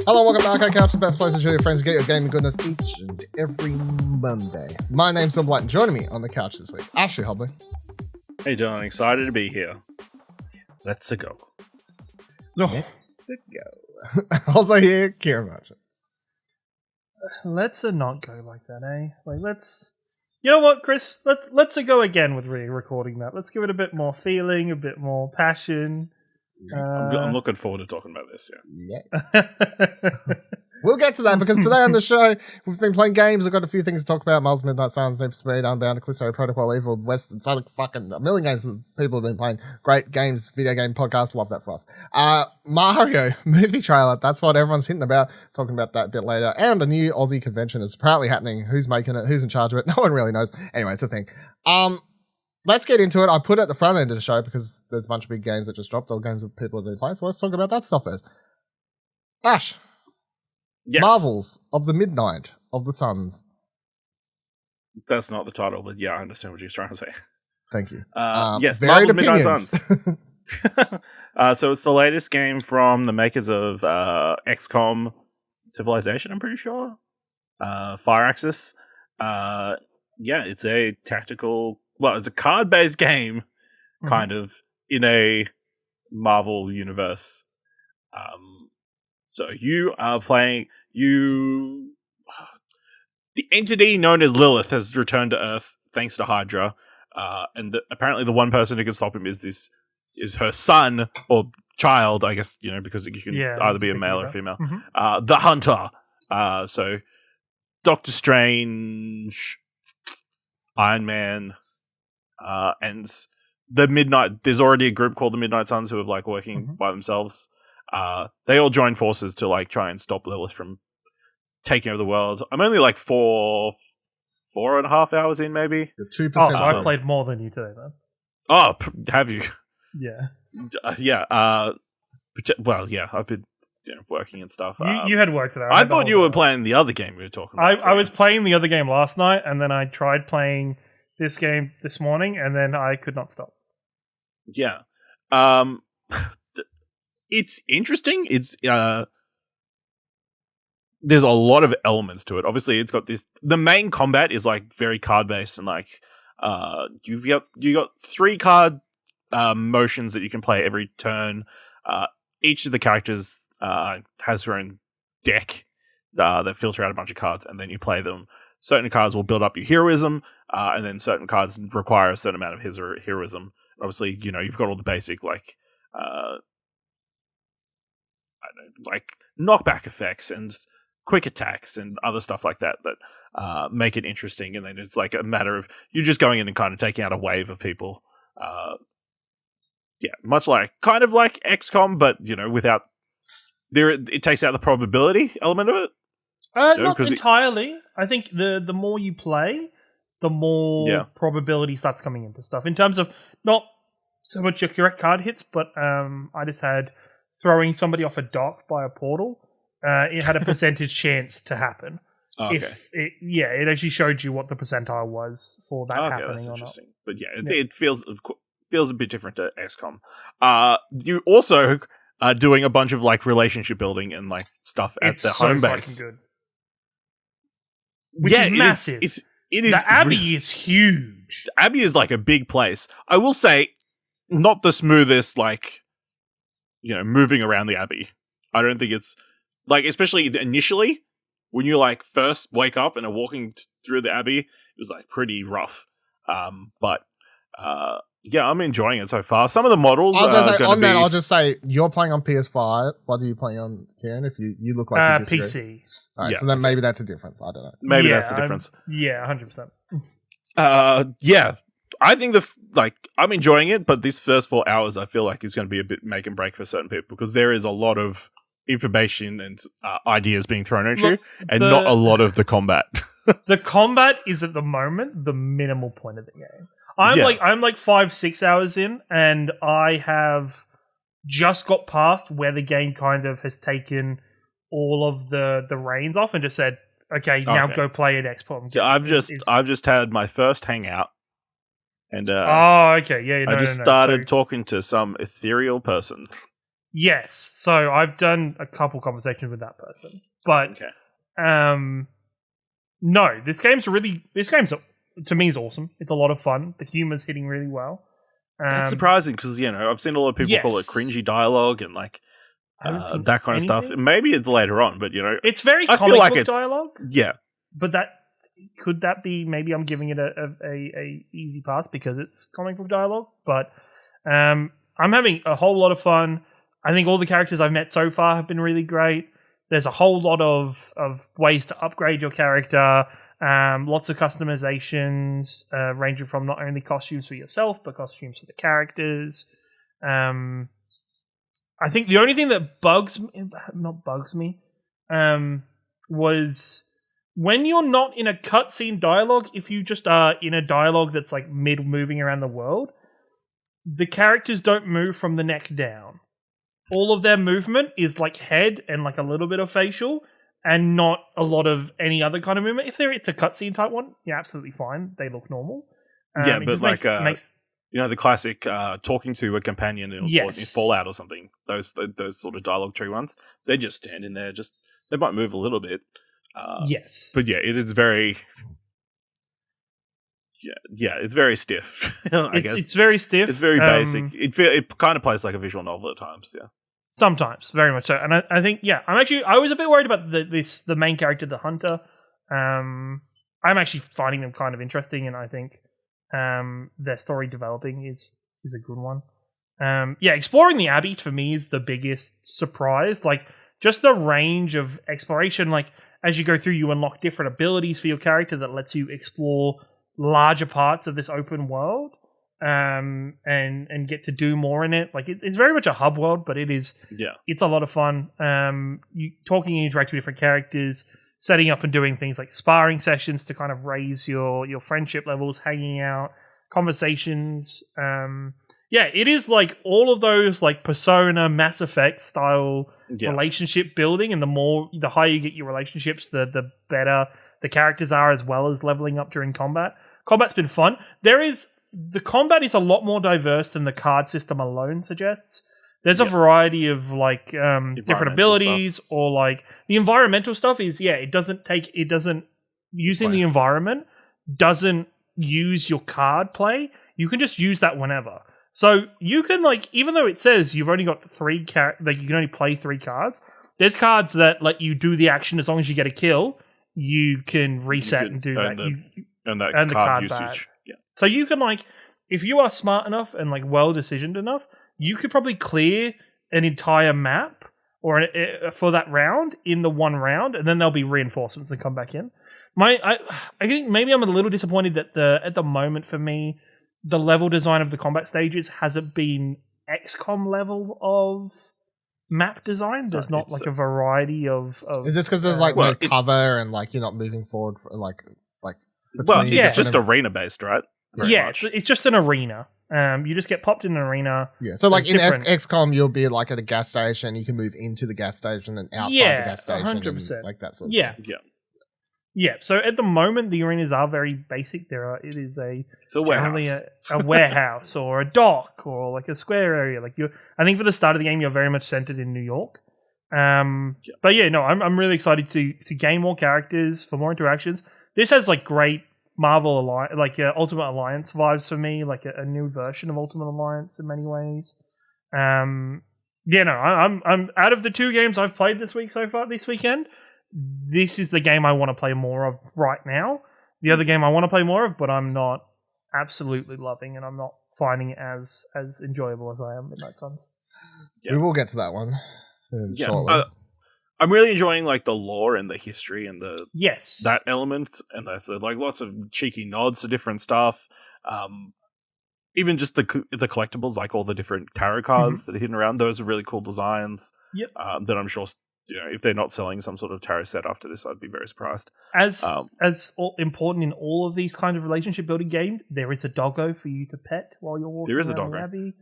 Hello, welcome to Arcade Couch, the best place to show your friends to get your gaming goodness each and every Monday. My name's Unbound, and joining me on the couch this week, Ashley Hobley. Hey John, excited to be here. Let's go. Let's go. Also here, Kieran Marchant. Let's not go like that, eh? Like, let's... You know what, Chris? Let's go again with re-recording that. Let's give it a bit more feeling, a bit more passion. I'm looking forward to talking about this, Yeah. We'll get to that because today on the show, we've been playing games. We've got a few things to talk about. Multiple Midnight Suns, Need for Speed, Unbound, Callisto, Protocol, Evil, West, and Sonic, fucking a million games that people have been playing. Great games, video game podcast. Love that for us. Mario movie trailer. That's what everyone's hinting about. Talking about that a bit later. And a new Aussie convention is apparently happening. Who's making it? Who's in charge of it? No one really knows. Anyway, it's a thing. Let's get into it. I put it at the front end of the show because there's a bunch of big games that just dropped, or games that people have been playing. So let's talk about that stuff first. Ash. Yes. Marvels of the Midnight of the Suns. That's not the title, but yeah, I understand what you're trying to say. Thank you. Yes, varied Marvel's opinions. Midnight Suns. So it's the latest game from the makers of XCOM Civilization, I'm pretty sure. Firaxis. Yeah, it's a tactical... Well, it's a card-based game, kind of, in a Marvel universe. So you are playing... The entity known as Lilith has returned to Earth thanks to Hydra. And apparently the one person who can stop him is her son, or child, I guess, because you can either be a male or a female. Mm-hmm. The Hunter. So Doctor Strange, Iron Man... and the Midnight, there's already a group called the Midnight Suns who are working by themselves. They all join forces to try and stop Lilith from taking over the world. I'm only 4.5 hours in, maybe. You're 2%. Oh, so I've played more than you today, then. Oh, have you? Yeah. Yeah. Well, yeah, I've been working and stuff. You had work today. I thought you were playing the other game we were talking about. I was playing the other game last night, and then I tried playing this game this morning, and then I could not stop. Yeah. It's interesting. It's there's a lot of elements to it. Obviously, it's got this... The main combat is very card-based, and you got 3 card motions that you can play every turn. Each of the characters has her own deck that filter out a bunch of cards, and then you play them. Certain cards will build up your heroism, and then certain cards require a certain amount of his or heroism. Obviously, you've got all the basic, knockback effects and quick attacks and other stuff like that make it interesting. And then it's a matter of you just going in and kind of taking out a wave of people. Yeah, much kind of like XCOM, but, without... It takes out the probability element of it. Not entirely. I think the more you play, the more probability starts coming into stuff. In terms of not so much your correct card hits, but I just had throwing somebody off a dock by a portal. It had a percentage chance to happen. Oh, okay. It actually showed you what the percentile was for that happening. That's interesting. Or not. But it feels a bit different to XCOM. You also are doing a bunch of relationship building and stuff at the home base. Good. Which is massive. It is. The Abbey is huge. The Abbey is a big place. I will say, not the smoothest, moving around the Abbey. I don't think it's especially initially when you first wake up and are walking through the Abbey, it was pretty rough. But yeah, I'm enjoying it so far. Some of the models. I was going to say, on that, I'll just say you're playing on PS5. What are you playing on, Kieran? If you look like you disagree. PC. All right, so then maybe that's a difference. I don't know. Maybe that's the difference. 100%. Yeah, I think I'm enjoying it, but this first 4 hours I feel is going to be a bit make and break for certain people because there is a lot of information and ideas being thrown at you, and not a lot of the combat. The combat is at the moment the minimal point of the game. I'm 5-6 hours in, and I have just got past where the game kind of has taken all of the reins off and just said, okay, now go play at Expo. So I've just had my first hangout, and okay, yeah. I just started talking to some ethereal person. Yes. So I've done a couple conversations with that person, but no, this game's to me is awesome. It's a lot of fun. The humor's hitting really well. It's surprising because I've seen a lot of people call it cringy dialogue and like that kind of stuff. Maybe it's later on, but it's very comic book dialogue. Yeah, but could that be? Maybe I'm giving it a easy pass because it's comic book dialogue. But I'm having a whole lot of fun. I think all the characters I've met so far have been really great. There's a whole lot of ways to upgrade your character. Lots of customizations, ranging from not only costumes for yourself, but costumes for the characters. I think the only thing that not bugs me, was when you're not in a cutscene dialogue, if you just are in a dialogue that's like mid-moving around the world, the characters don't move from the neck down. All of their movement is like head and like a little bit of facial, and not a lot of any other kind of movement. If it's a cutscene type one, yeah, absolutely fine. They look normal. But like the classic talking to a companion in Fallout or something. Those sort of dialogue tree ones. They're just standing there. They might move a little bit. Yes, but yeah, it is very. Yeah, it's very stiff. I guess it's very stiff. It's very basic. It kind of plays like a visual novel at times. Yeah, sometimes, very much so. And I think I was a bit worried about the main character, the hunter. I'm actually finding them kind of interesting, and I think their story developing is a good one. Exploring the Abbey for me is the biggest surprise. Like just the range of exploration. Like as you go through, you unlock different abilities for your character that lets you explore larger parts of this open world, and get to do more in it. Like it's very much a hub world, but it's a lot of fun. You talking and interacting with different characters, setting up and doing things like sparring sessions to kind of raise your friendship levels, hanging out, conversations. It is like all of those like Persona, Mass Effect style relationship building, and the higher you get your relationships, the better the characters are, as well as leveling up during combat. Combat's been fun. The combat is a lot more diverse than the card system alone suggests. There's a variety of like different abilities stuff. Or like the environmental stuff is using the environment doesn't use your card play. You can just use that whenever. So you can like, even though it says you've only got you can only play 3 cards, there's cards that let you do the action as long as you get a kill. You can reset and do that. And the card usage. Back. Yeah. So you can like, if you are smart enough and like well decisioned enough, you could probably clear an entire map for that round in the one round, and then there'll be reinforcements that come back in. I think maybe I'm a little disappointed that at the moment for me, the level design of the combat stages hasn't been XCOM level of map design. There's not like a variety of is this because there's like no cover and like you're not moving forward for like it's just arena based, right? It's just an arena. You just get popped in an arena. Yeah, so like in XCOM you'll be like at a gas station, you can move into the gas station and outside the gas station 100%. like that sort of thing. Yeah, so at the moment the arenas are very basic. It is a warehouse. a warehouse or a dock or like a square area. Like I think for the start of the game you're very much centered in New York. But I'm really excited to gain more characters, for more interactions. This has like great Marvel Alliance, like Ultimate Alliance vibes for me, like a new version of Ultimate Alliance in many ways. I'm out of the 2 games I've played this weekend. This is the game I want to play more of right now. The other game I want to play more of, but I'm not absolutely loving, and I'm not finding it as enjoyable as I am Midnight Suns. We will get to that one shortly. I'm really enjoying like the lore and the history and that element, and that's like lots of cheeky nods to different stuff. Even just the collectibles, like all the different tarot cards that are hidden around. Those are really cool designs. Yep. That I'm sure, if they're not selling some sort of tarot set after this, I'd be very surprised. As important in all of these kind of relationship building games, there is a doggo for you to pet while you're walking. There is around a doggo. Abbey.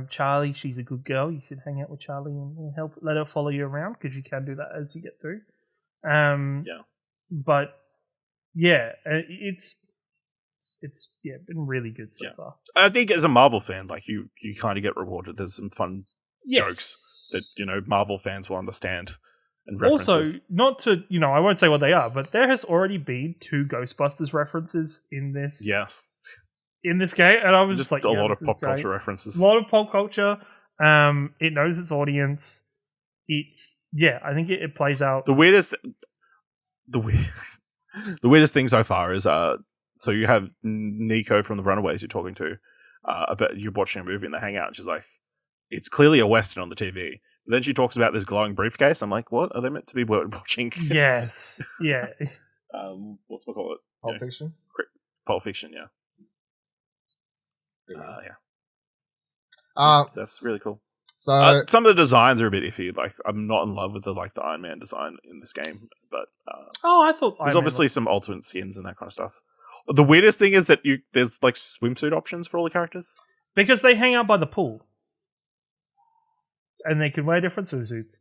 Charlie, she's a good girl. You should hang out with Charlie and let her follow you around, because you can do that as you get through. But it's been really good so far. I think as a Marvel fan, like you kind of get rewarded. There's some fun jokes. that Marvel fans will understand. And references. Also, not to I won't say what they are, but there has already been 2 Ghostbusters references in this. Yes. In this game, and I was just like, a lot of pop culture references. A lot of pop culture. It knows its audience. I think it plays out. The weirdest thing so far is so you have Nico from the Runaways you're talking to about you're watching a movie in the Hangout, and she's like, it's clearly a Western on the TV. But then she talks about this glowing briefcase. I'm like, what? Are they meant to be watching? Yes. Yeah. What's we call it? Pulp Fiction? Pulp Fiction, yeah. So that's really cool. So some of the designs are a bit iffy. Like, I'm not in love with the Iron Man design in this game, but I thought there's obviously some ultimate skins and that kind of stuff. The weirdest thing is that there's like swimsuit options for all the characters because they hang out by the pool. And they can wear different swimsuits.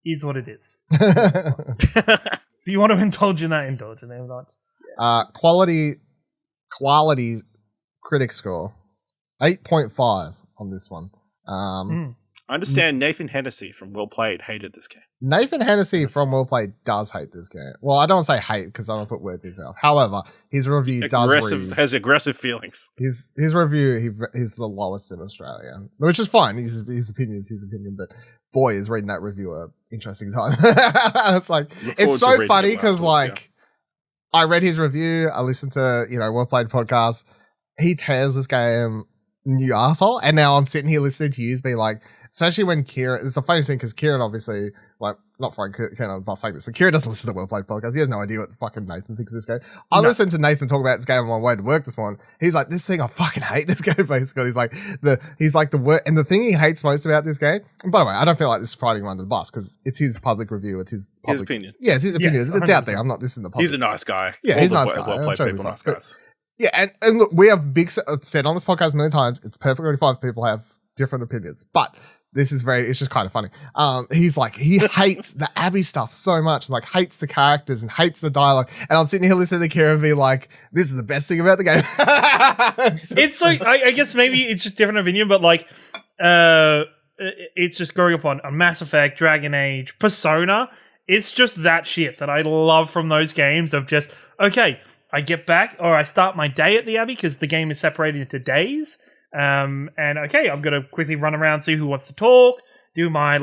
Is what it is. If you want to indulge in that, indulge in that. Quality critic score 8.5 on this one. I understand Nathan Hennessy from Well Played hated this game. Nathan Hennessy from Well Played does hate this game. Well, I don't want to say hate because I don't put words in his mouth. However, his review has aggressive feelings. His review, he's the lowest in Australia, which is fine. His opinion, but boy, is reading that review a interesting time. It's like, it's so funny because I read his review, I listened to, Well Played podcast. He tears this game new asshole, and now I'm sitting here listening to you being like, especially when Kieran, it's a funny thing because Kieran obviously, not for Kieran, I'm not saying this, but Kieran doesn't listen to the Well Played podcast. He has no idea what fucking Nathan thinks of this game. I listened to Nathan talk about this game on my way to work this morning. He's like, this thing, I fucking hate this game, basically. He's like the word, and the thing he hates most about this game, and by the way, I don't feel like this is fighting him under the bus because it's his public review, it's his opinion. Yeah, it's his opinion. Yes, it's out there. I'm not, this is the public. He's a nice guy. Yeah, he's a nice guy. Well Played people, nice guys. Yeah, and look, we have said on this podcast many times, it's perfectly fine for people to have different opinions, but this is it's just kind of funny. He's like, he hates the Abby stuff so much, like hates the characters and hates the dialogue. And I'm sitting here listening to Kieran be like, this is the best thing about the game. It's like, I guess maybe it's just different opinion, but it's just growing up on Mass Effect, Dragon Age, Persona. It's just that shit that I love from those games of just, okay, I get back or I start my day at the Abbey because the game is separated into days. And okay, I'm going to quickly run around, see who wants to talk, do my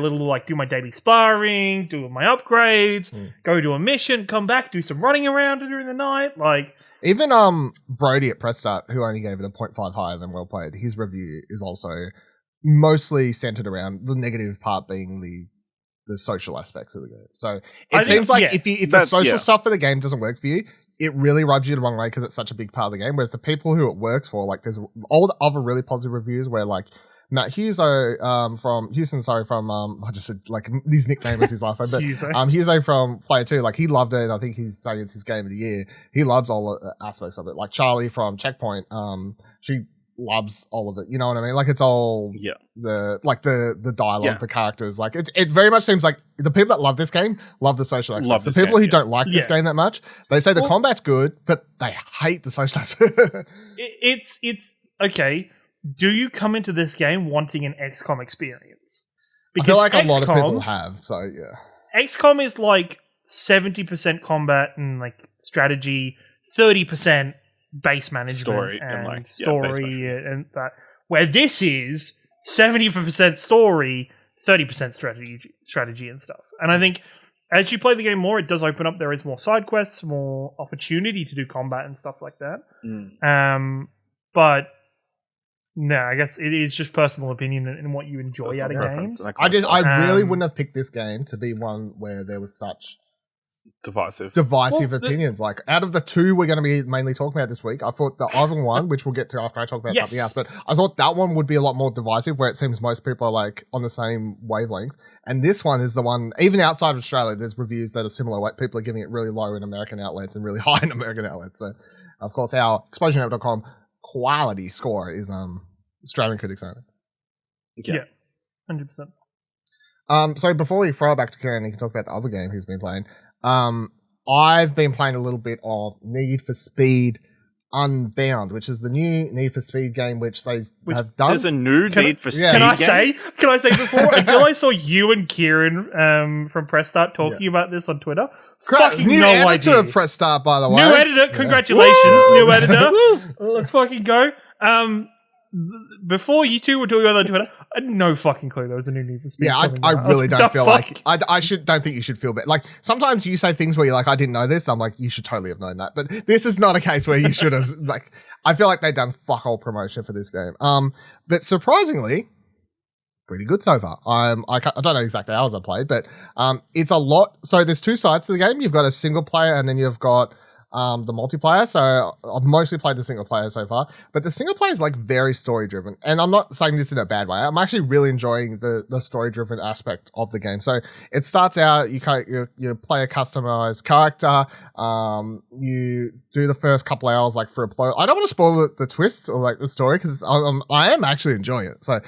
daily sparring, do my upgrades, go to a mission, come back, do some running around during the night. Even Brody at Press Start, who only gave it a 0.5 higher than Well Played, his review is also mostly centered around the negative part being the social aspects of the game. So it seems like if the social stuff for the game doesn't work for you, it really rubs you the wrong way because it's such a big part of the game. Whereas the people who it works for, there's all the other really positive reviews where Matt Huso from Houston, I just said his nickname is his last name, but Huso from Player 2, he loved it, and I think he's saying it's his game of the year. He loves all the aspects of it. Like Charlie from Checkpoint, she loves all of it. You know what I mean? It's all the dialogue, the characters. It very much seems like the people that love this game love the social aspects. The people who don't like this game that much, they say the combat's good, but they hate the social aspects. It's okay. Do you come into this game wanting an XCOM experience? Because I feel like a lot of people have. So yeah, XCOM is 70% combat and strategy, 30% base management, story and that. Where this is 70% story, 30% strategy and stuff. And I think as you play the game more, it does open up. There is more side quests, more opportunity to do combat and stuff like that. But no, I guess it is just personal opinion and what you enjoy out of games. I really wouldn't have picked this game to be one where there was such divisive opinions. Out of the 2 we're going to be mainly talking about this week, I thought the other one, which we'll get to after I talk about something else, but I thought that one would be a lot more divisive, where it seems most people are on the same wavelength. And this one is the one, even outside of Australia, there's reviews that are similar. People are giving it really low in American outlets and really high in American outlets. So, of course, our ExplosionNetwork.com quality score is Australian critics only. Yeah, 100%. So before we throw it back to Kieran, he can talk about the other game he's been playing. I've been playing a little bit of Need for Speed Unbound, which is the new Need for Speed game, which they have done. There's a new Need for Speed game? Can I say before until I saw you and Kieran from Press Start talking about this on Twitter? Fucking new no editor idea. of Press Start, by the way. New editor, congratulations, new editor. Let's fucking go. Before you two were talking about that on Twitter, I had no fucking clue there was a new Need for Speed. Yeah, I really don't feel like don't think you should feel bad. Like sometimes you say things where you're like, I didn't know this. I'm like, you should totally have known that. But this is not a case where you should have. Like, I feel like they've done fuck all promotion for this game. But surprisingly, pretty good so far. I don't know exactly hours I played, but it's a lot. So there's two sides to the game. You've got a single player, and then you've got the multiplayer. So I've mostly played the single player so far, but the single player is like very story driven, and I'm not saying this in a bad way. I'm actually really enjoying the story driven aspect of the game. So it starts out, you play a customized character, you do the first couple hours like for a play. I don't want to spoil the twist or like the story because I am actually enjoying it. So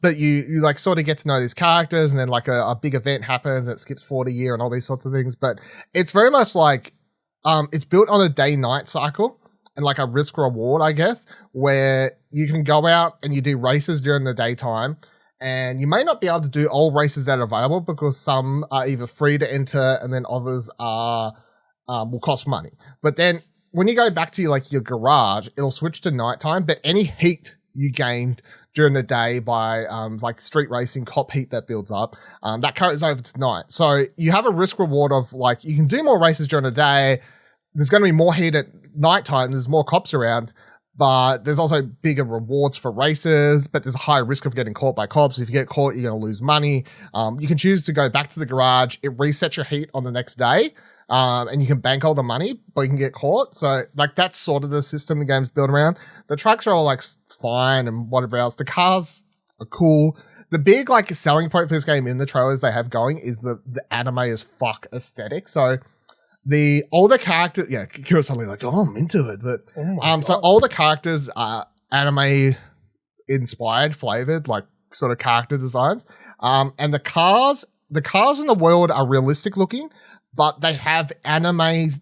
but you like sort of get to know these characters, and then like a big event happens, and it skips 40 year and all these sorts of things. But it's very much like it's built on a day-night cycle and like a risk-reward, I guess, where you can go out and you do races during the daytime, and you may not be able to do all races that are available because some are either free to enter and then others are will cost money. But then when you go back to your garage, it'll switch to nighttime, but any heat you gained during the day by like street racing, cop heat that builds up, that carries over to night. So you have a risk reward of like, you can do more races during the day. There's going to be more heat at nighttime. There's more cops around, but there's also bigger rewards for races, but there's a higher risk of getting caught by cops. If you get caught, you're going to lose money. You can choose to go back to the garage. It resets your heat on the next day. And you can bank all the money, but you can get caught. So like that's sort of the system the game's built around. The trucks are all like fine and whatever else. The cars are cool. The big like selling point for this game in the trailers they have going is the anime as fuck aesthetic. So the older characters, Kira's suddenly like, oh, I'm into it. But so all the characters are anime inspired, flavored, like sort of character designs. And the cars in the world are realistic looking, but they have anime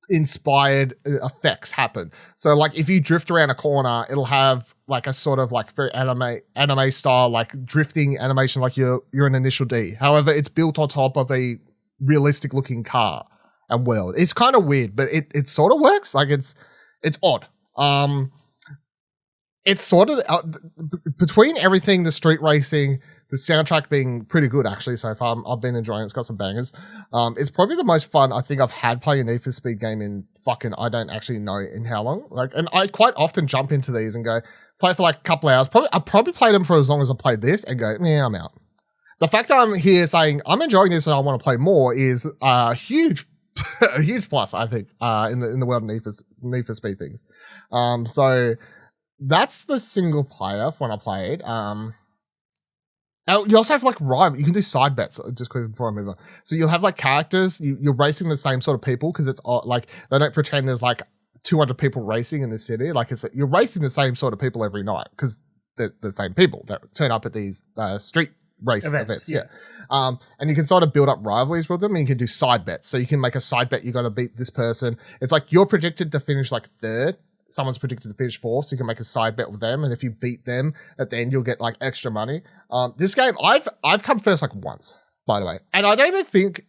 inspired effects happen. So like if you drift around a corner, it'll have like a sort of like very anime style, like drifting animation, like you're an Initial D. However, it's built on top of a realistic looking car and world. It's kind of weird, but it sort of works. Like it's odd. It's sort of between everything, the street racing, the soundtrack being pretty good actually so far. I've been enjoying it. It's got some bangers. It's probably the most fun I think I've had playing a Need for Speed game in fucking, I don't actually know in how long. Like, and I quite often jump into these and go play for like a couple hours. I probably played them for as long as I played this and go, yeah, I'm out. The fact that I'm here saying I'm enjoying this and I want to play more is a huge plus, I think, in the world of Need for Speed things. So that's the single player when I played. You also have like rival. You can do side bets just quickly before I move on. So you'll have like characters. You're racing the same sort of people because it's like they don't pretend there's like 200 people racing in the city. Like you're racing the same sort of people every night because they're the same people that turn up at these street race events. Yeah. And you can sort of build up rivalries with them, and you can do side bets. So you can make a side bet. You got to beat this person. It's like you're predicted to finish like third. Someone's predicted to finish fourth, so you can make a side bet with them, and if you beat them at the end, you'll get like extra money. This game, I've come first like once, by the way, and I don't even think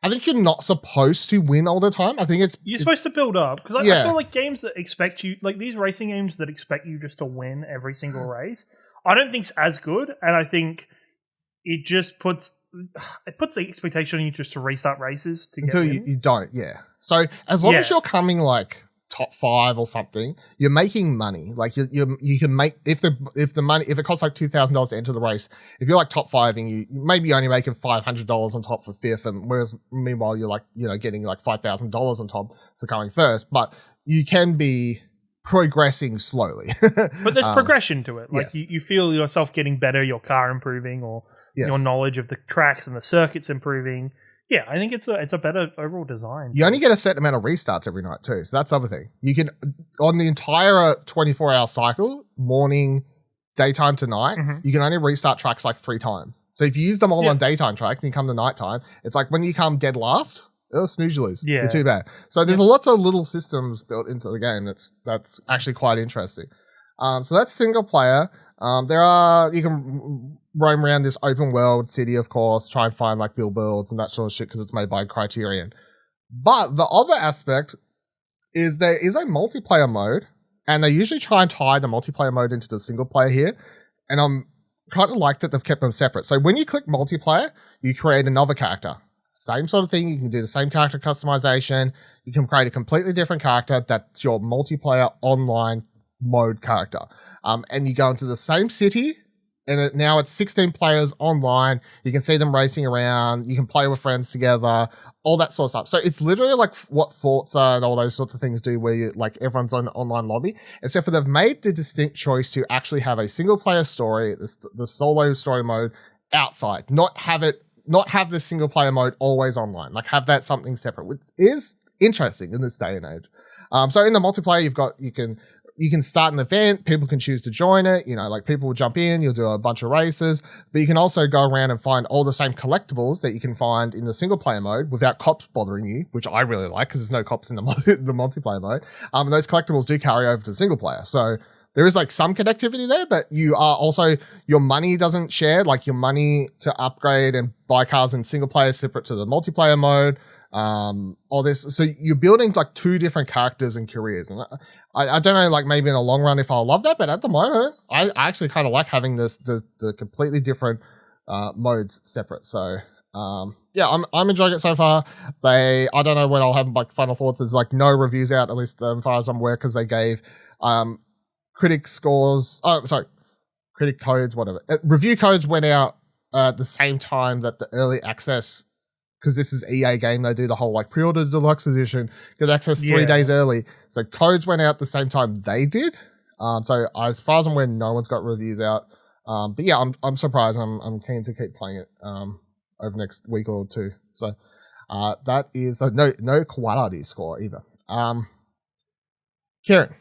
I think you're not supposed to win all the time. I think you're supposed to build up because I feel like games that expect you, like these racing games that expect you just to win every single race, I don't think's as good, and I think it just puts the expectation on you just to restart races to until you don't. Yeah. So as long as you're coming like top 5 or something, you're making money. Like you can make if the money, if it costs like $2,000 to enter the race, if you're like top 5 and you maybe only making $500 on top for 5th, and whereas meanwhile you're like getting like $5,000 on top for coming first, but you can be progressing slowly. But there's progression to it. Like you feel yourself getting better, your car improving, or your knowledge of the tracks and the circuits improving. Yeah, I think it's a better overall design. You only get a certain amount of restarts every night too, so that's the other thing. You can, on the entire 24-hour cycle, morning, daytime to night, you can only restart tracks like 3 times. So if you use them all on daytime tracks and you come to nighttime, it's like when you come dead last, It'll snooze you lose. Yeah. You're too bad. So there's lots of little systems built into the game that's actually quite interesting. So that's single player. You can roam around this open world city, of course, try and find like billboards and that sort of shit because it's made by Criterion. But the other aspect is there is a multiplayer mode, and they usually try and tie the multiplayer mode into the single player here. And I'm kind of like that they've kept them separate. So when you click multiplayer, you create another character. Same sort of thing. You can do the same character customization. You can create a completely different character that's your multiplayer online mode character. And you go into the same city, and now it's 16 players online. You can see them racing around. You can play with friends together, all that sort of stuff. So it's literally like what Forza and all those sorts of things do, where you like everyone's on an online lobby, except for they've made the distinct choice to actually have a single player story, the solo story mode outside, not have the single player mode always online, like have that something separate, which is interesting in this day and age. So in the multiplayer, you can start an event, people can choose to join it, like people will jump in, you'll do a bunch of races, but you can also go around and find all the same collectibles that you can find in the single player mode without cops bothering you, which I really like because there's no cops in the multiplayer mode. And those collectibles do carry over to single player. So there is like some connectivity there, but you are also, your money doesn't share, like your money to upgrade and buy cars in single player separate to the multiplayer mode. All this. So you're building like two different characters and careers. And I don't know, like maybe in the long run if I'll love that, but at the moment, I actually kind of like having the completely different, modes separate. So, yeah, I'm enjoying it so far. I don't know when I'll have like final thoughts. There's like no reviews out, at least as far as I'm aware, because they gave, critic codes, whatever. Review codes went out at the same time that the early access, because this is EA game, they do the whole like pre-order deluxe edition, get access 3 days early. So codes went out the same time they did. So as far as I'm aware, no one's got reviews out. But yeah, I'm surprised. I'm keen to keep playing it over the next week or two. So that is no quality score either. Kieran,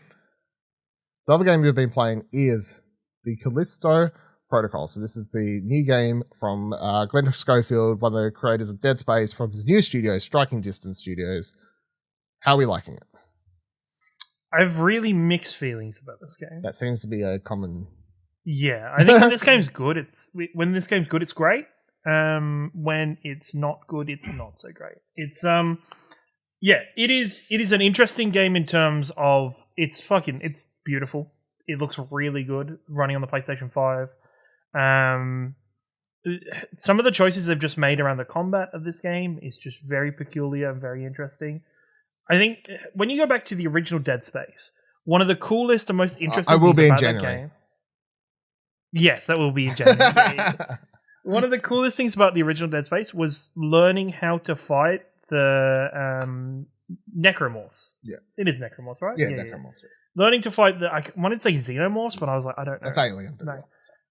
the other game we've been playing is the Callisto Protocol. So this is the new game from Glenn Schofield, one of the creators of Dead Space, from his new studio, Striking Distance Studios. How are we liking it? I have really mixed feelings about this game. That seems to be a common... Yeah, I think when this game's good, it's great. When it's not good, it's not so great. It's it is an interesting game in terms of it's beautiful. It looks really good running on the PlayStation 5. Some of the choices they've just made around the combat of this game is just very peculiar and very interesting. I think when you go back to the original Dead Space, one of the coolest and most interesting things about that game... Yes, that will be in January. One of the coolest things about the original Dead Space was learning how to fight the necromorphs. Yeah. It is necromorphs, right? Yeah, necromorphs. Yeah. Learning to fight I wanted to say xenomorphs, but I was like, I don't know. That's alien. No.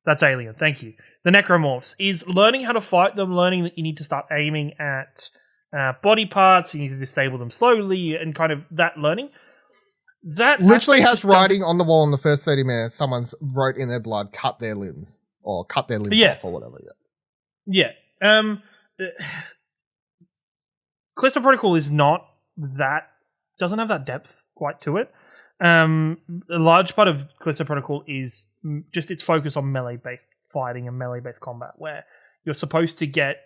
That's alien, thank you. The necromorphs is learning how to fight them, learning that you need to start aiming at body parts, you need to disable them slowly, and kind of that learning. That literally has writing on the wall in the first 30 minutes, someone's wrote in their blood, cut their limbs, or cut their limbs off, or whatever. Yeah. Callisto Protocol is not that, doesn't have that depth quite to it. A large part of Callisto Protocol is just its focus on melee-based fighting and melee-based combat, where you're supposed to get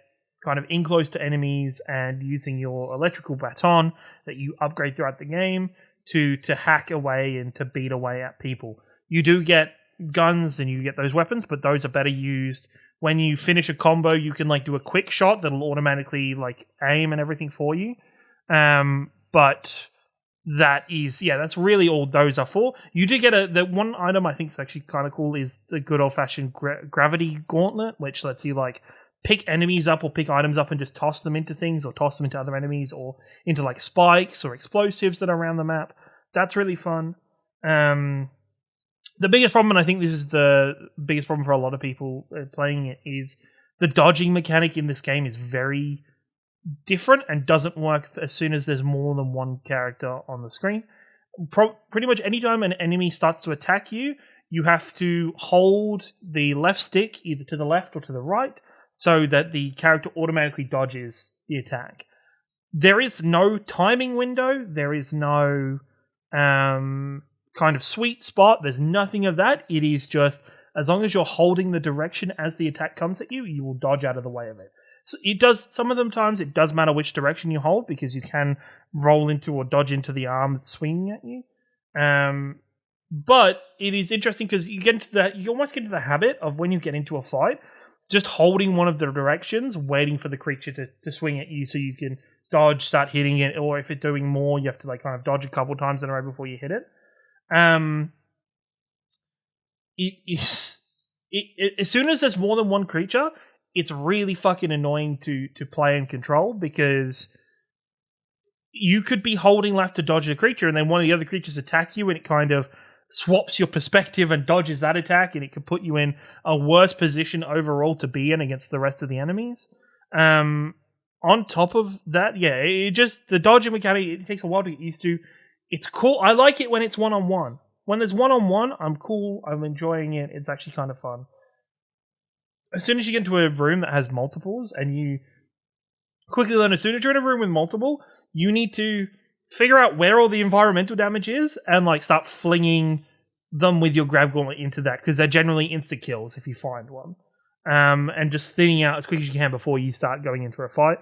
kind of in close to enemies and using your electrical baton that you upgrade throughout the game to hack away and to beat away at people. You do get guns and you get those weapons, but those are better used when you finish a combo. You can like do a quick shot that'll automatically like aim and everything for you. But that's really all those are for. You do get the one item I think is actually kind of cool is the good old fashioned gravity gauntlet, which lets you like pick enemies up or pick items up and just toss them into things or toss them into other enemies or into like spikes or explosives that are around the map. That's really fun. The biggest problem, and I think this is the biggest problem for a lot of people playing it, is the dodging mechanic in this game is very different and doesn't work as soon as there's more than one character on the screen. Pretty much anytime an enemy starts to attack you, you have to hold the left stick either to the left or to the right so that the character automatically dodges the attack. there is no timing window. There is no kind of sweet spot. There's nothing of that. It is just as long as you're holding the direction as the attack comes at you, you will dodge out of the way of it. So it does. Some of them times it does matter which direction you hold because you can roll into or dodge into the arm that's swinging at you. But it is interesting because you almost get into the habit of when you get into a fight, just holding one of the directions, waiting for the creature to swing at you so you can dodge, start hitting it, or if it's doing more, you have to like kind of dodge a couple times in a row before you hit it. As soon as there's more than one creature, it's really fucking annoying to play and control because you could be holding left to dodge a creature and then one of the other creatures attack you and it kind of swaps your perspective and dodges that attack and it could put you in a worse position overall to be in against the rest of the enemies. On top of that, the dodging mechanic, it takes a while to get used to. It's cool. I like it when it's one-on-one. When there's one-on-one, I'm cool. I'm enjoying it. It's actually kind of fun. As soon as you get into a room that has multiples and you quickly learn as soon as you're in a room with multiple, you need to figure out where all the environmental damage is and like start flinging them with your grab gauntlet into that because they're generally insta kills if you find one. And just thinning out as quick as you can before you start going into a fight.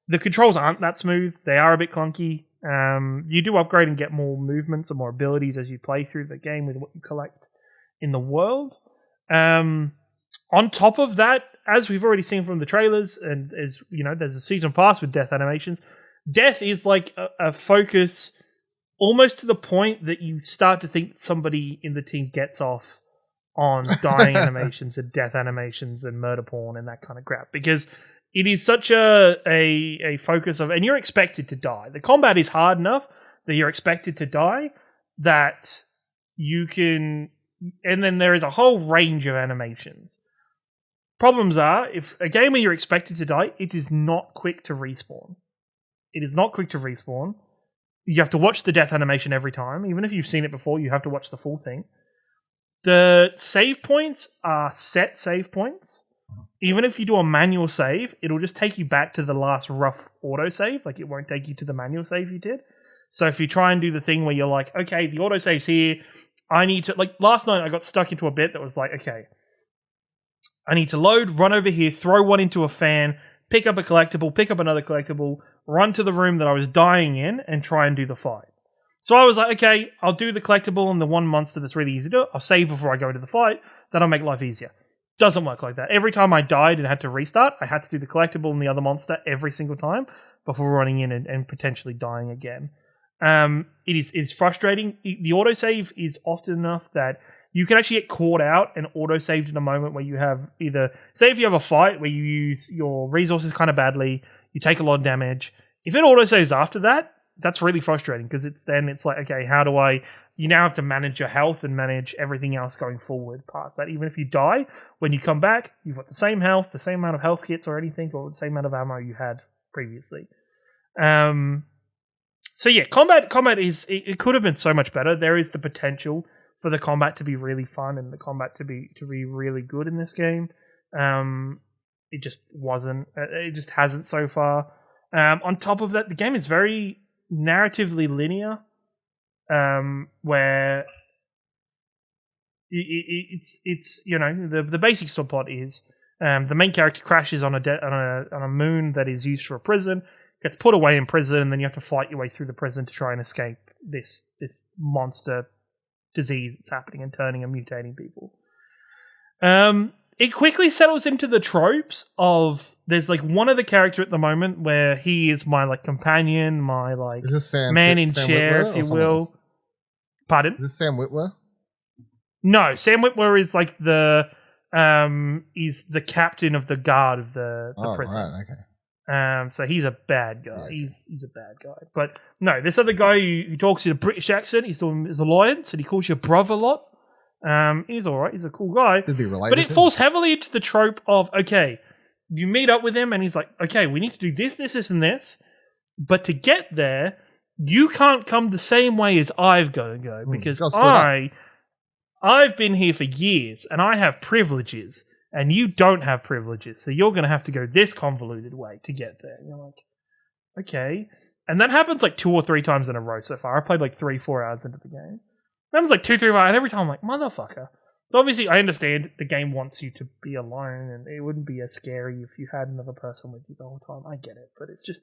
The controls aren't that smooth. They are a bit clunky. You do upgrade and get more movements and more abilities as you play through the game with what you collect in the world. On top of that, as we've already seen from the trailers, and as you know, there's a season pass with death animations. Death is like a focus almost to the point that you start to think somebody in the team gets off on dying animations and death animations and murder porn and that kind of crap because it is such a focus of, and you're expected to die. The combat is hard enough that you're expected to die that you can, and then there is a whole range of animations. Problems are, if a game where you're expected to die, it is not quick to respawn. It is not quick to respawn. You have to watch the death animation every time. Even if you've seen it before, you have to watch the full thing. The save points are set save points. Even if you do a manual save, it'll just take you back to the last rough autosave. Like, it won't take you to the manual save you did. So if you try and do the thing where you're like, okay, the autosave's here, I need to... Like, last night I got stuck into a bit that was like, okay, I need to load, run over here, throw one into a fan, pick up a collectible, pick up another collectible, run to the room that I was dying in, and try and do the fight. So I was like, okay, I'll do the collectible and the one monster that's really easy to do. I'll save before I go into the fight. That'll make life easier. Doesn't work like that. Every time I died and had to restart, I had to do the collectible and the other monster every single time before running in and potentially dying again. It's frustrating. The autosave is often enough that you can actually get caught out and autosaved in a moment where you have either, say if you have a fight where you use your resources kind of badly, you take a lot of damage. If it autosaves after that, that's really frustrating because it's like, okay, how do I... You now have to manage your health and manage everything else going forward past that. Even if you die, when you come back, you've got the same health, the same amount of health kits or anything, or the same amount of ammo you had previously. So yeah, combat is... It could have been so much better. There is the potential for the combat to be really fun and the combat to be really good in this game. It just wasn't. It just hasn't so far. On top of that, the game is very narratively linear, where it's you know, the basic subplot is the main character crashes on a moon that is used for a prison, gets put away in prison, and then you have to fight your way through the prison to try and escape this monster disease that's happening and turning and mutating people. It quickly settles into the tropes of, there's like one other character at the moment where he is my like companion, my like man in chair, if you will. Else? Pardon? Is this Sam Witwer? No, Sam Witwer is like he's the captain of the guard of the prison. Right, okay. So he's a bad guy. Yeah, He's a bad guy. But no, this other guy who talks in a British accent, he's a alliance, and he calls you brother a lot. He's alright, he's a cool guy. But it falls heavily into the trope of, okay, you meet up with him and he's like, okay, we need to do this, and this. But to get there, you can't come the same way as I've got to go. Because I've been here for years and I have privileges. And you don't have privileges, so you're going to have to go this convoluted way to get there. And you're like, okay. And that happens like 2 or 3 times in a row so far. I played like 3-4 hours into the game. That was like 2-3 hours, and every time I'm like, motherfucker. So obviously I understand the game wants you to be alone, and it wouldn't be as scary if you had another person with you the whole time. I get it, but it's just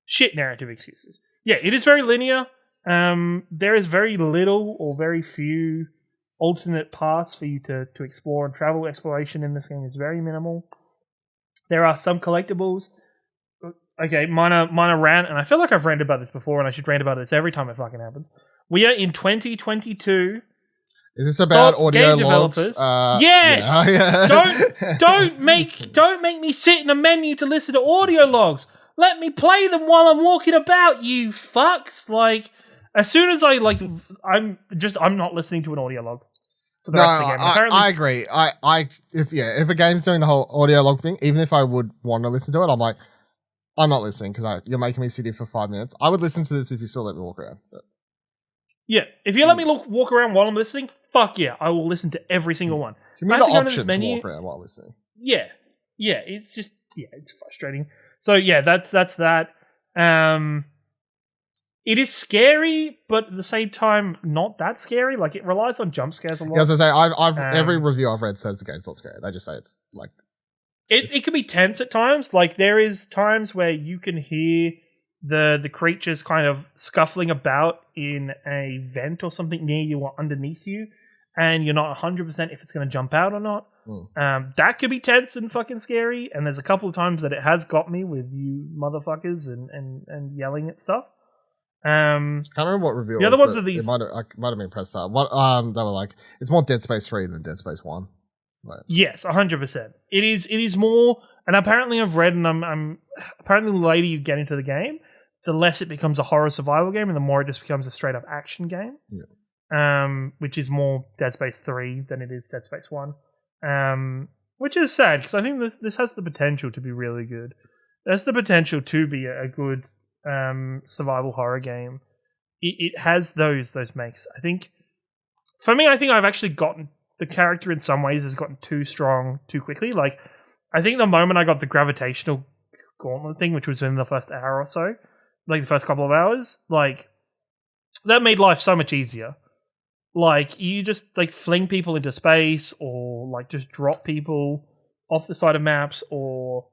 shit narrative excuses. Yeah, it is very linear. There is very little or very few alternate paths for you to explore and travel. Exploration in this game is very minimal. There are some collectibles. Okay, minor rant, and I feel like I've ranted about this before, and I should rant about this every time it fucking happens. We are in 2022. Is this about audio logs? Yes. Yeah. Don't make me sit in a menu to listen to audio logs. Let me play them while I'm walking about. You fucks! Like, as soon as I'm not listening to an audio log for the rest of the game. I agree. If a game's doing the whole audio log thing, even if I would want to listen to it, I'm like, I'm not listening because you're making me sit here for 5 minutes. I would listen to this if you still let me walk around. But. Yeah, if you let me walk around while I'm listening, fuck yeah, I will listen to every single one. Give me the option to walk around while listening. Yeah, it's just it's frustrating. So yeah, that's that. It is scary, but at the same time, not that scary. Like, it relies on jump scares a lot. Yeah, I was gonna say, every review I've read says the game's not scary. They just say it's like. It can be tense at times. Like, there is times where you can hear the creatures kind of scuffling about in a vent or something near you or underneath you, and you're not 100% if it's going to jump out or not. That could be tense and fucking scary, and there's a couple of times that it has got me with you motherfuckers and yelling at stuff. I can't remember what review the other ones are these. It might have been press start. They were like, it's more Dead Space 3 than Dead Space 1. Right. Yes, 100%. It is more, and apparently I've read, and I'm apparently the later you get into the game, the less it becomes a horror survival game, and the more it just becomes a straight up action game. Yeah. Which is more Dead Space 3 than it is Dead Space 1. Which is sad, because I think this has the potential to be really good. It has the potential to be a good survival horror game. It has those makes. I think I've actually gotten the character in some ways has gotten too strong too quickly. Like, I think the moment I got the gravitational gauntlet thing, which was in the first hour or so, like the first couple of hours, like, that made life so much easier. Like, you just like fling people into space, or like just drop people off the side of maps, or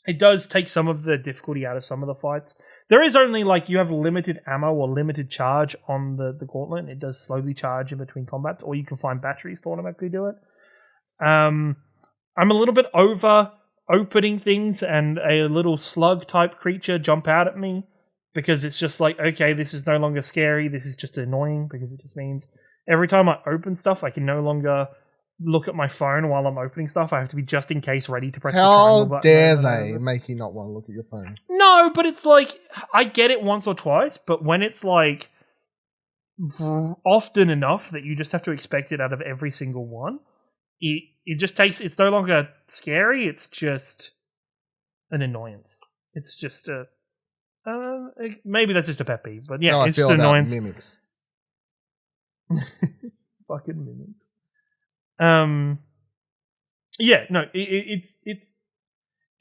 it does take some of the difficulty out of some of the fights. There is only, like, you have limited ammo or limited charge on the gauntlet, and it does slowly charge in between combats, or you can find batteries to automatically do it. I'm a little bit over opening things and a little slug type creature jump out at me, because it's just like, okay, this is no longer scary, this is just annoying, because it just means every time I open stuff, I can no longer look at my phone while I'm opening stuff. I have to be just in case ready to press the triangle button. How dare they make you not want to look at your phone? No, but it's like, I get it once or twice, but when it's like often enough that you just have to expect it out of every single one, it just takes, it's no longer scary, it's just an annoyance. It's just maybe that's just a pet peeve, but yeah, it's just an annoyance. Mimics. Fucking mimics. Yeah, no, it's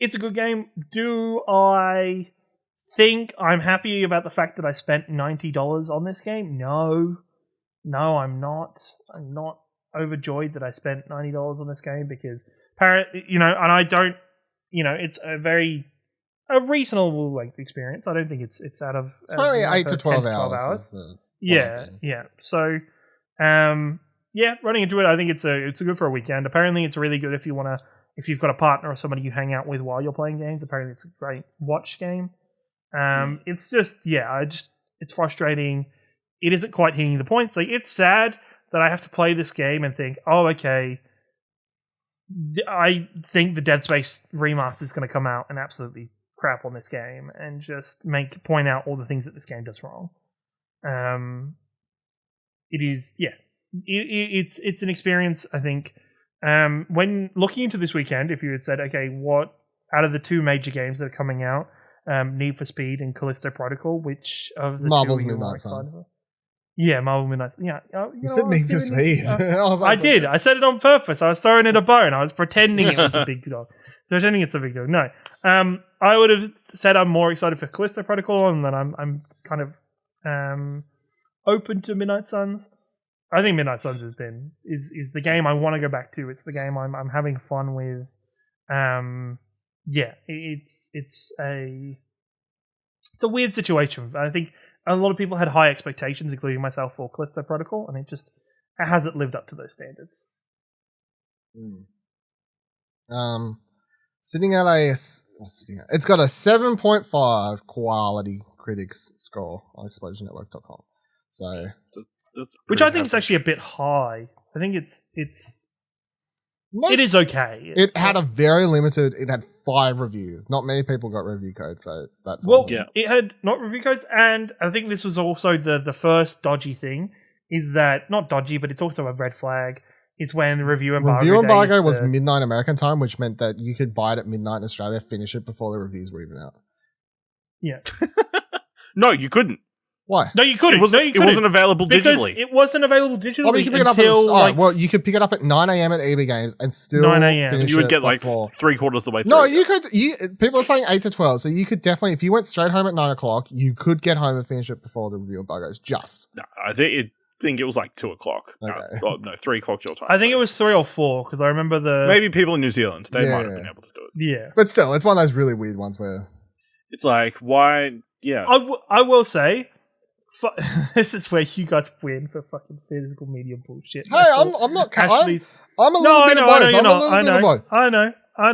a good game. Do I think I'm happy about the fact that I spent $90 on this game? No, I'm not. I'm not overjoyed that I spent $90 on this game, because apparently, and I don't, it's a reasonable length experience. I don't think it's out of it's probably 8 to 12 hours. Yeah. So, running into it, I think it's good for a weekend. Apparently, it's really good if you've got a partner or somebody you hang out with while you're playing games. Apparently, it's a great watch game. It's just, it's frustrating. It isn't quite hitting the points. Like, it's sad that I have to play this game and think, oh, okay, I think the Dead Space remaster is going to come out and absolutely crap on this game and just point out all the things that this game does wrong. It is, it's an experience, I think. When looking into this weekend, if you had said, okay, what out of the 2 major games that are coming out, Need for Speed and Callisto Protocol, which of the Marvel's 2 are you more Midnight excited for? Yeah, Marvel Midnight. Yeah, you said Need for Speed. I did. I said it on purpose. I was throwing it a bone. I was pretending it was a big dog. Pretending it's a big dog. No. I would have said I'm more excited for Callisto Protocol, and then I'm kind of open to Midnight Suns. I think Midnight Suns is the game I want to go back to. It's the game I'm having fun with. Yeah, it's a weird situation. I think a lot of people had high expectations, including myself, for Callisto Protocol, and it hasn't lived up to those standards. It's got a 7.5 quality critics score on ExplosionNetwork.com. So that's which I think is actually a bit high. I think it is okay. It had a very limited. It had 5 reviews. Not many people got review codes, so that's It had not review codes, and I think this was also the first dodgy thing. Is that not dodgy, but it's also a red flag. Is when the review embargo was midnight American time, which meant that you could buy it at midnight in Australia, finish it before the reviews were even out. Yeah. No, you couldn't. Why? No, you couldn't. It wasn't available digitally. It wasn't available digitally. Oh, you could pick it up you could pick it up at 9 a.m. at EB Games and still 9 a.m. finish you would get before. 3/4 of the way through. No, you could. People are saying 8 to 12, so you could definitely, if you went straight home at 9 o'clock, you could get home and finish it before the review embargoes. No, I think it was like 2 o'clock. Okay. No, 3 o'clock your time. I think it was 3 or 4 because I remember maybe people in New Zealand they might have been able to do it. Yeah, but still, it's one of those really weird ones where it's like, why? Yeah, I will say. This is where you guys win for fucking physical media bullshit. Hey, I'm not. I'm a little bit of both. I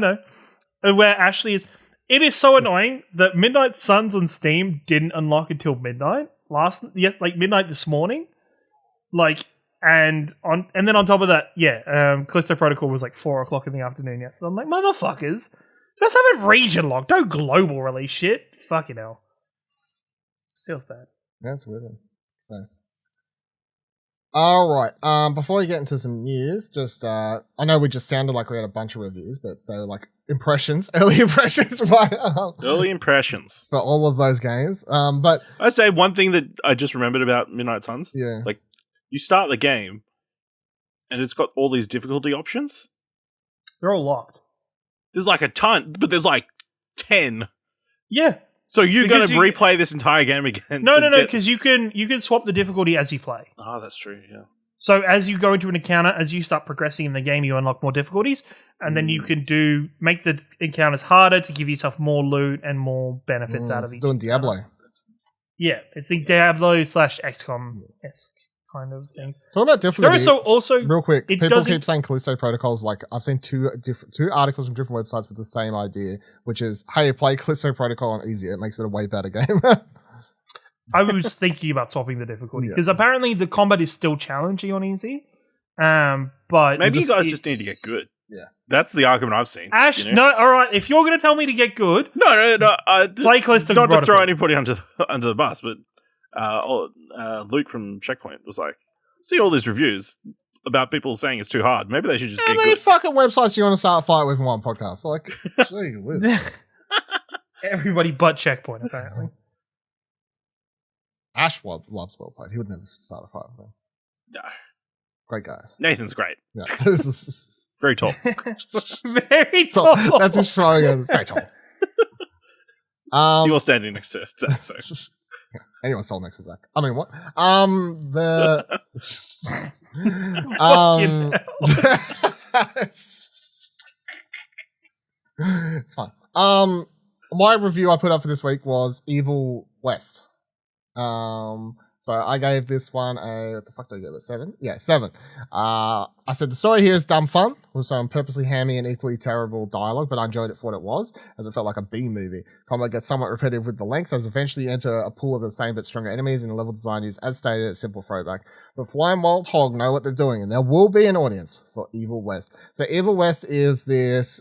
know. Where Ashley is, it is so annoying that Midnight Suns on Steam didn't unlock until midnight midnight this morning. And then on top of that, Callisto Protocol was like 4 o'clock in the afternoon yesterday. I'm like, motherfuckers, just have it region locked. Don't global release shit. Fucking hell. Feels bad. That's weird. So, all right. Before we get into some news, just I know we just sounded like we had a bunch of reviews, but they were like early impressions, early impressions for all of those games. But I say one thing that I just remembered about Midnight Suns. Yeah, like you start the game, and it's got all these difficulty options. They're all locked. There's like a ton, but there's like 10. Yeah. So you're going to replay this entire game again? No, because you can swap the difficulty as you play. Oh, that's true, yeah. So as you go into an encounter, as you start progressing in the game, you unlock more difficulties, and then you can make the encounters harder to give yourself more loot and more benefits out of each. Doing Diablo. Yeah, it's the Diablo / XCOM-esque kind of thing. Talk about difficulty. There are also real quick. People keep saying Callisto Protocols. Like I've seen two articles from different websites with the same idea, which is, hey, play Callisto Protocol on easy. It makes it a way better game. I was thinking about swapping the difficulty because apparently the combat is still challenging on easy. But maybe you guys just need to get good. Yeah, that's the argument I've seen. Ash, no, all right. If you're going to tell me to get good, no, play Callisto. Not to throw anybody under the bus, but Luke from Checkpoint was like, see all these reviews about people saying it's too hard. Maybe they should just get good. How many fucking websites do you want to start a fight with in one podcast? Like, gee whiz. Everybody but Checkpoint, apparently. Ash loves well played. He would never start a fight with them. No. Great guys. Nathan's great. Yeah. Very tall. Very tall. So, that's just throwing a very tall. You're standing next to Zach, so. Anyone stole next to Zach. I mean, what? It's fine. My review I put up for this week was Evil West. So I gave this one what the fuck did I give it? 7? Yeah, 7. I said the story here is dumb fun with some purposely hammy and equally terrible dialogue, but I enjoyed it for what it was, as it felt like a B movie. Combat gets somewhat repetitive with the lengths, as eventually you enter a pool of the same but stronger enemies, and the level design is, as stated, a simple throwback. But Fly and Wild Hog know what they're doing, and there will be an audience for Evil West. So Evil West is this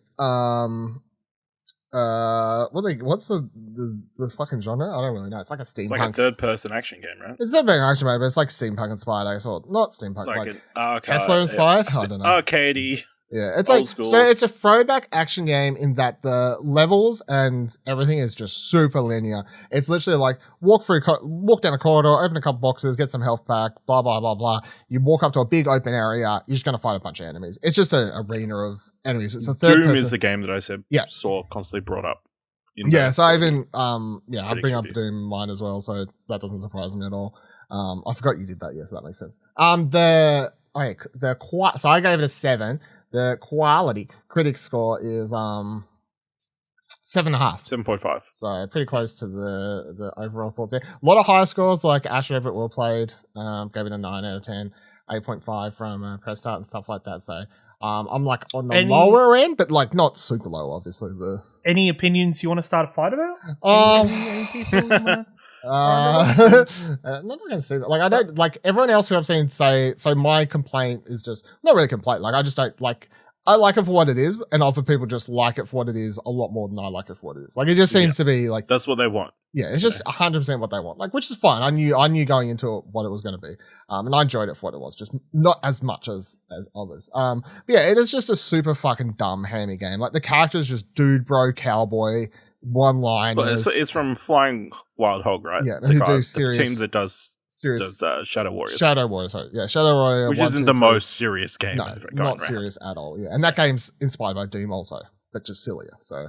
what's the fucking genre? I don't really know. It's like a steampunk. It's like a third-person action game, right? It's not being action game, but it's like steampunk inspired, I guess, or not steampunk, it's like Tesla inspired. I don't know. Arcadey. Yeah, it's old school. So it's a throwback action game in that the levels and everything is just super linear. It's literally like walk down a corridor, open a couple boxes, get some health back, blah blah blah blah. You walk up to a big open area. You're just gonna fight a bunch of enemies. It's just an arena of enemies. It's a Doom is the game that I saw constantly brought up. So I even I bring up Doom mine as well. So that doesn't surprise me at all. I forgot you did that. Yes, that makes sense. So I gave it a 7. The quality critic score is 7.5. 7.5. So pretty close to the overall thoughts there. A lot of higher scores like Ash Everett Well Played, gave it a 9 out of 10, 8.5 from Press Start and stuff like that. So I'm like on the lower end, but like not super low, obviously. Any opinions you want to start a fight about? Any people not gonna say that. Like I don't like everyone else who I've seen say. So my complaint is just not really a complaint. Like I just don't like. I like it for what it is, and other people just like it for what it is a lot more than I like it for what it is. Like it just seems to be like that's what they want. Yeah, it's just 100% what they want. Like, which is fine. I knew going into it what it was going to be, and I enjoyed it for what it was. Just not as much as others. But yeah, it is just a super fucking dumb hammy game. Like the characters just dude, bro, cowboy. One line. But it's from Flying Wild Hog, right? Yeah, who do serious, the team that does Shadow Warriors. Shadow Warriors, sorry. Yeah, Shadow Warrior. Which isn't the most serious game. No, not serious at all. Yeah, and that game's inspired by Doom also, but just sillier. So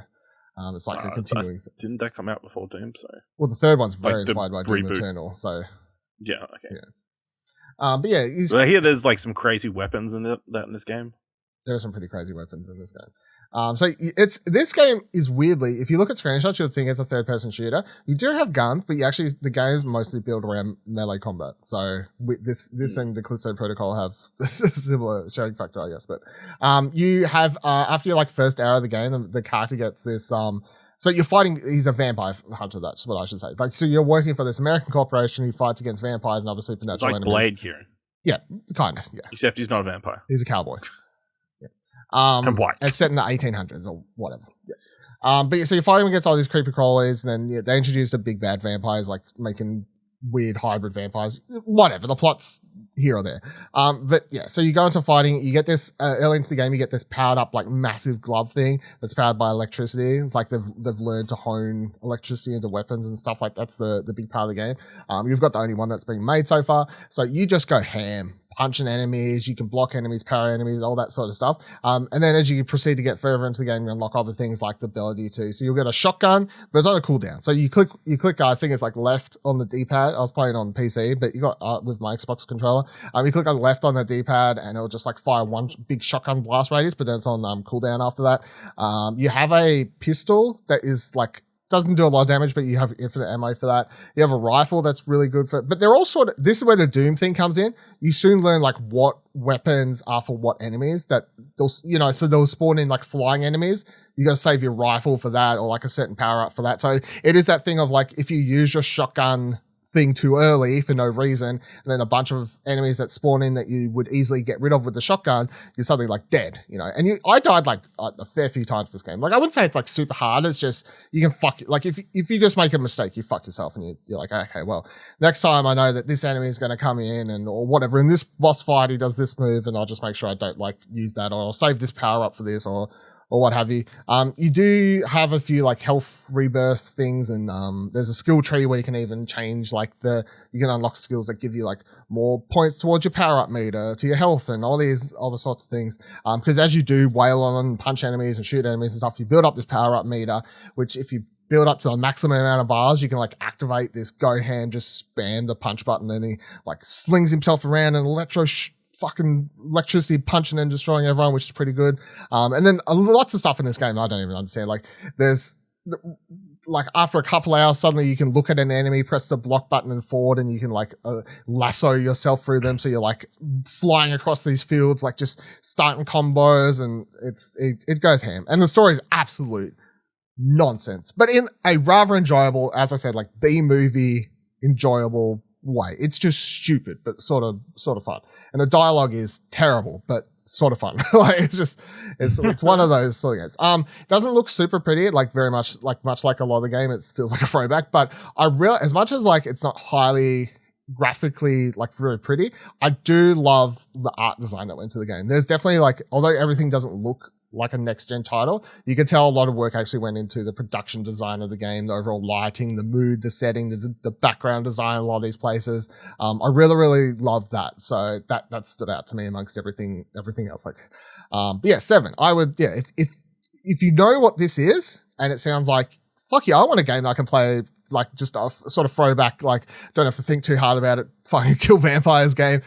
it's like a continuing thing. Didn't that come out before Doom? So well, the third one's very inspired by Doom Eternal. So yeah, okay. Yeah. But yeah, I hear there's like some crazy weapons in this game. There are some pretty crazy weapons in this game. So this game is weirdly, if you look at screenshots, you'll think it's a third-person shooter. You do have guns, but the game is mostly built around melee combat. So this and the Callisto Protocol have a similar showing factor, I guess. But you have after your like first hour of the game, the character gets this. So you're fighting. He's a vampire hunter. That's what I should say. Like, so you're working for this American corporation. He fights against vampires and other supernatural enemies. It's like Blade here. Yeah, kind of. Yeah. Except he's not a vampire. He's a cowboy. And white. It's set in the 1800s or whatever. Yeah. But so you're fighting against all these creepy crawlies, and then they introduce the big bad vampires, like making weird hybrid vampires. Whatever, the plot's here or there. But yeah, so you go into fighting, you get this, early into the game, you get this powered up, like massive glove thing that's powered by electricity. It's like they've learned to hone electricity into weapons and stuff like that's the big part of the game. You've got the only one that's been made so far. So you just go ham. Punching enemies, you can block enemies, power enemies, all that sort of stuff. And then as you proceed to get further into the game, you unlock other things like the ability to. So you'll get a shotgun, but it's on a cooldown. So you click. I think it's like left on the D-pad. I was playing on PC, but you got with my Xbox controller. You click on left on the D-pad, and it'll just like fire one big shotgun blast radius, but then it's on cooldown after that. You have a pistol that is like. Doesn't do a lot of damage, but you have infinite ammo for that. You have a rifle that's really good for it. But they're all sort of, this is where the Doom thing comes in. You soon learn like what weapons are for what enemies that they'll, so they'll spawn in like flying enemies. You got to save your rifle for that or like a certain power up for that. So it is that thing of like, if you use your shotgun thing too early for no reason, and then a bunch of enemies that spawn in that you would easily get rid of with the shotgun, you're suddenly like dead, and I died like a fair few times this game. Like I wouldn't say it's like super hard, it's just you can like if you just make a mistake, you fuck yourself, and you're like, okay, well, next time I know that this enemy is going to come in and or whatever, in this boss fight he does this move, and I'll just make sure I don't like use that, or I'll save this power up for this, or what have you. You do have a few like health rebirth things, and there's a skill tree where you can even change you can unlock skills that give you like more points towards your power up meter, to your health, and all these other sorts of things. Because as you do wail on and punch enemies and shoot enemies and stuff, you build up this power up meter, which if you build up to the maximum amount of bars, you can like activate this go ham, just spam the punch button, and he like slings himself around and fucking electricity punching and destroying everyone, which is pretty good. And then lots of stuff in this game I don't even understand. Like there's like after a couple hours, suddenly you can look at an enemy, press the block button and forward, and you can like lasso yourself through them. So you're like flying across these fields, like just starting combos, and it goes ham. And the story is absolute nonsense, but in a rather enjoyable, as I said, like B-movie enjoyable way. It's just stupid, but sort of fun. And the dialogue is terrible, but sort of fun. Like it's one of those sort of games. It doesn't look super pretty, like very much like a lot of the game. It feels like a throwback, but I realize as much as like it's not highly graphically like very pretty. I do love the art design that went into the game. There's definitely like, although everything doesn't look like a next gen title, you can tell a lot of work actually went into the production design of the game, the overall lighting, the mood, the setting, the background design, a lot of these places. I really love that. So that stood out to me amongst everything else. Like, but yeah, 7. I would, yeah, if you know what this is and it sounds like, fuck yeah, I want a game that I can play like just a sort of throwback, like don't have to think too hard about it, fucking kill vampires game,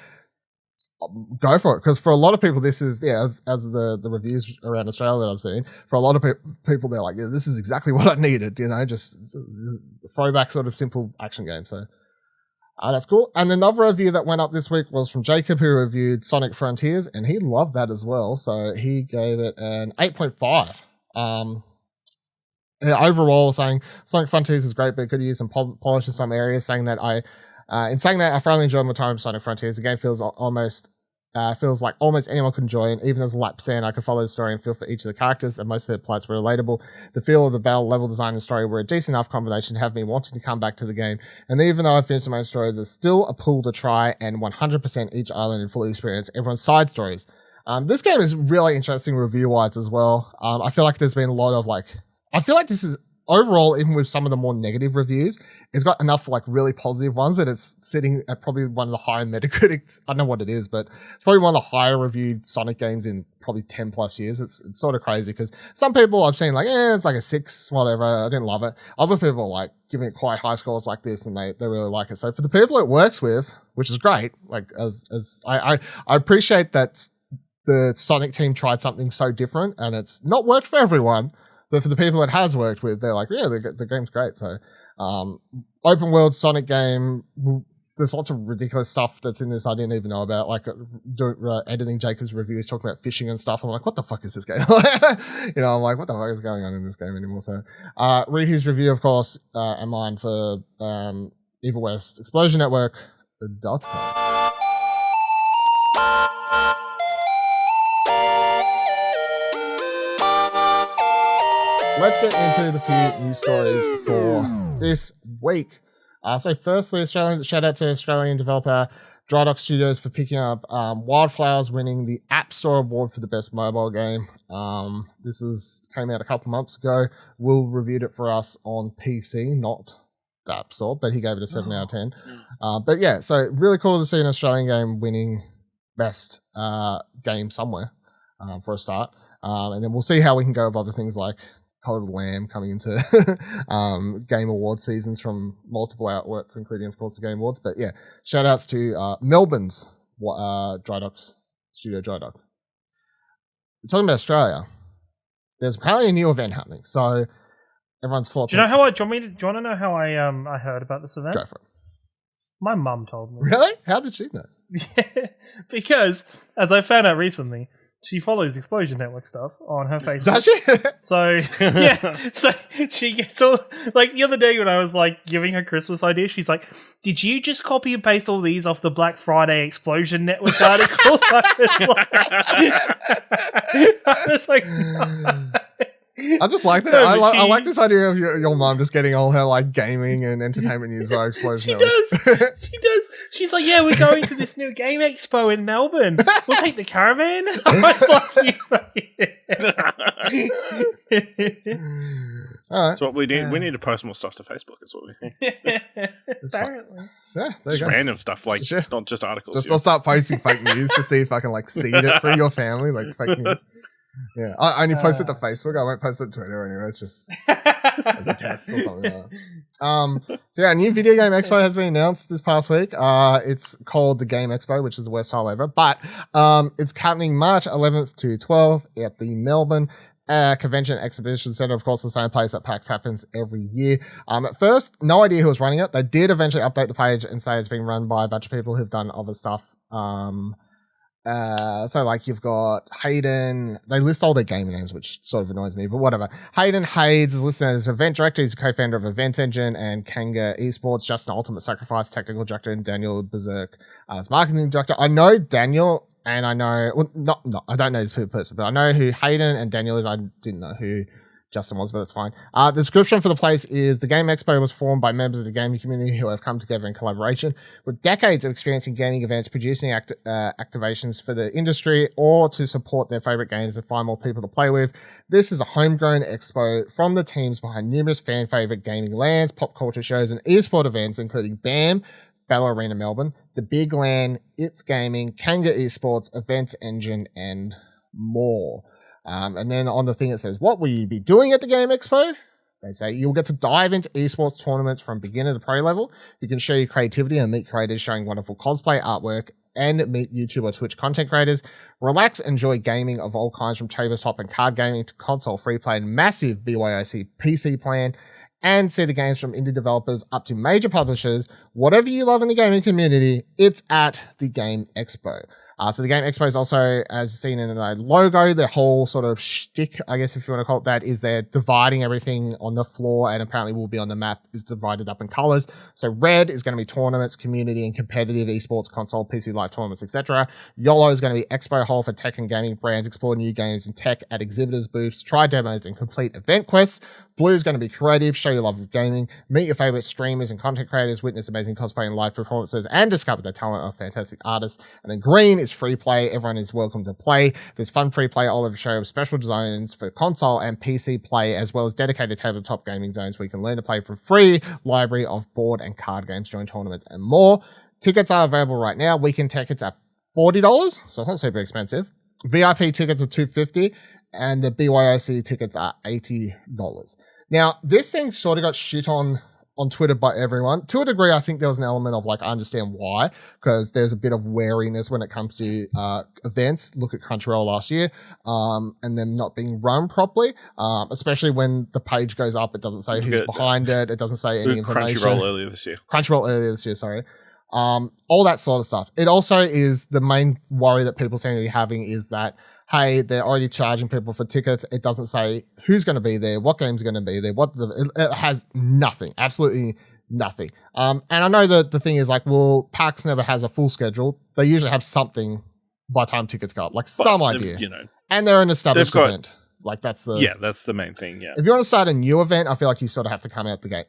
go for it. Because for a lot of people, this is, yeah, as the reviews around Australia that I've seen, for a lot of people, they're like, yeah, this is exactly what I needed, you know, just throwback sort of simple action game. So that's cool. And another review that went up this week was from Jacob, who reviewed Sonic Frontiers, and he loved that as well. So he gave it an 8.5. Overall, saying Sonic Frontiers is great, but could use some polish in some areas. Saying that I thoroughly enjoyed my time with Sonic Frontiers. The game feels like almost anyone could enjoy, and even as a lap fan, I could follow the story and feel for each of the characters, and most of their plots were relatable. The feel of the battle, level design, and story were a decent enough combination to have me wanting to come back to the game. And even though I finished the main story, there's still a pull to try and 100% each island and fully experience everyone's side stories. This game is really interesting review-wise as well. I feel like there's been a lot of I feel like this is overall, even with some of the more negative reviews, it's got enough like really positive ones that it's sitting at probably one of the higher Metacritic. I don't know what it is, but it's probably one of the higher reviewed Sonic games in probably 10 plus years. It's sort of crazy because some people I've seen like, it's like a 6, whatever. I didn't love it. Other people are like giving it quite high scores like this, and they really like it. So for the people it works with, which is great, like as I appreciate that the Sonic team tried something so different and it's not worked for everyone. But for the people it has worked with, they're like, yeah, the game's great. So, open world Sonic game. There's lots of ridiculous stuff that's in this I didn't even know about. Like editing Jacob's reviews, talking about fishing and stuff. I'm like, what the fuck is this game? You know, I'm like, what the fuck is going on in this game anymore? So, read his review, of course, and mine for Evil West Explosion Network.com. Let's get into the few news stories for this week. So firstly, shout out to Australian developer Drydock Studios for picking up Wildflowers, winning the App Store Award for the best mobile game. This came out a couple months ago. Will reviewed it for us on PC, not the App Store, but he gave it a 7 out of 10. But yeah, so really cool to see an Australian game winning best game somewhere for a start. And then we'll see how we can go above the things like Code of the Lamb coming into Game Award seasons from multiple outlets, including, of course, the Game Awards. But yeah, shout outs to Melbourne's Studio Drydock. We're talking about Australia. There's apparently a new event happening, so everyone's thoughts. Do you want to know how I heard about this event? Go for it. My mum told me. Really? How did she know? Yeah, because as I found out recently, she follows Explosion Network stuff on her Facebook. Does she? So, yeah. So she gets all... Like, the other day when I was, like, giving her Christmas ideas, she's like, did you just copy and paste all these off the Black Friday Explosion Network article? I was like, no. I just like that. I like this idea of your mom just getting all her like gaming and entertainment news via Explosion. She does. She's like, yeah, we're going to this new game expo in Melbourne. We'll take the caravan. I was like, all right. That's what we need. We need to post more stuff to Facebook. That's what we need. Apparently. Yeah, just random stuff, like not just articles. I'll start posting fake news to see if I can like seed it through your family, like fake news. Yeah, I only post it to Facebook. I won't post it to Twitter anyway. It's just as a test or something like that. So yeah, a new video game expo has been announced this past week. It's called the Game Expo, which is the worst title ever, but it's happening March 11th to 12th at the Melbourne Convention Exhibition Centre. Of course, the same place that PAX happens every year. At first, no idea who was running it. They did eventually update the page and say it's being run by a bunch of people who've done other stuff. So like you've got Hayden, they list all their gaming names, which sort of annoys me, but whatever. Hayden Hayes is listed as event director. He's a co-founder of Events Engine and Kanga Esports. Justin Ultimate Sacrifice, technical director, and Daniel Berserk as marketing director. I know Daniel, and I know, well, I don't know this person, but I know who Hayden and Daniel is. I didn't know who Justin was, but that's fine. The description for the place is the Game Expo was formed by members of the gaming community who have come together in collaboration with decades of experience in gaming events, producing activations for the industry or to support their favorite games and find more people to play with. This is a homegrown expo from the teams behind numerous fan favorite gaming lands, pop culture shows, and esport events, including BAM, Battle Arena Melbourne, The Big LAN, It's Gaming, Kanga Esports, Events Engine, and more. And then on the thing it says, what will you be doing at the Game Expo? They say you'll get to dive into esports tournaments from beginner to pro level. You can show your creativity and meet creators showing wonderful cosplay artwork and meet YouTube or Twitch content creators. Relax, enjoy gaming of all kinds from tabletop and card gaming to console free play and massive BYOC PC plan, and see the games from indie developers up to major publishers. Whatever you love in the gaming community, it's at the Game Expo. So the Game Expo is also, as seen in the logo, the whole sort of shtick, I guess if you want to call it that, is they're dividing everything on the floor and apparently will be on the map, is divided up in colors. So red is going to be tournaments, community and competitive esports, console, PC live tournaments, etc. Yellow is going to be Expo Hall for tech and gaming brands, explore new games and tech at exhibitors booths, try demos and complete event quests. Blue is going to be creative, show your love of gaming, meet your favorite streamers and content creators, witness amazing cosplay and live performances, and discover the talent of fantastic artists. And then green is free play. Everyone is welcome to play. There's fun free play all over the show of special designs for console and PC play, as well as dedicated tabletop gaming zones where you can learn to play for free, library of board and card games, join tournaments, and more. Tickets are available right now. Weekend tickets are $40, so it's not super expensive. VIP tickets are $250, and the BYOC tickets are $80. Now, this thing sort of got shit on Twitter by everyone. To a degree, I think there was an element of I understand why, because there's a bit of wariness when it comes to events. Look at Crunchyroll last year, and them not being run properly, especially when the page goes up, it doesn't say who's behind it. It doesn't say any information. Crunchyroll earlier this year, sorry. All that sort of stuff. It also is the main worry that people seem to be having is that, hey, they're already charging people for tickets. It doesn't say who's going to be there, what game's going to be there, it has nothing, absolutely nothing. And I know that the thing is well, PAX never has a full schedule. They usually have something by the time tickets go up, some idea. And they're an established event. That's the main thing. Yeah. If you want to start a new event, I feel like you sort of have to come out the gate.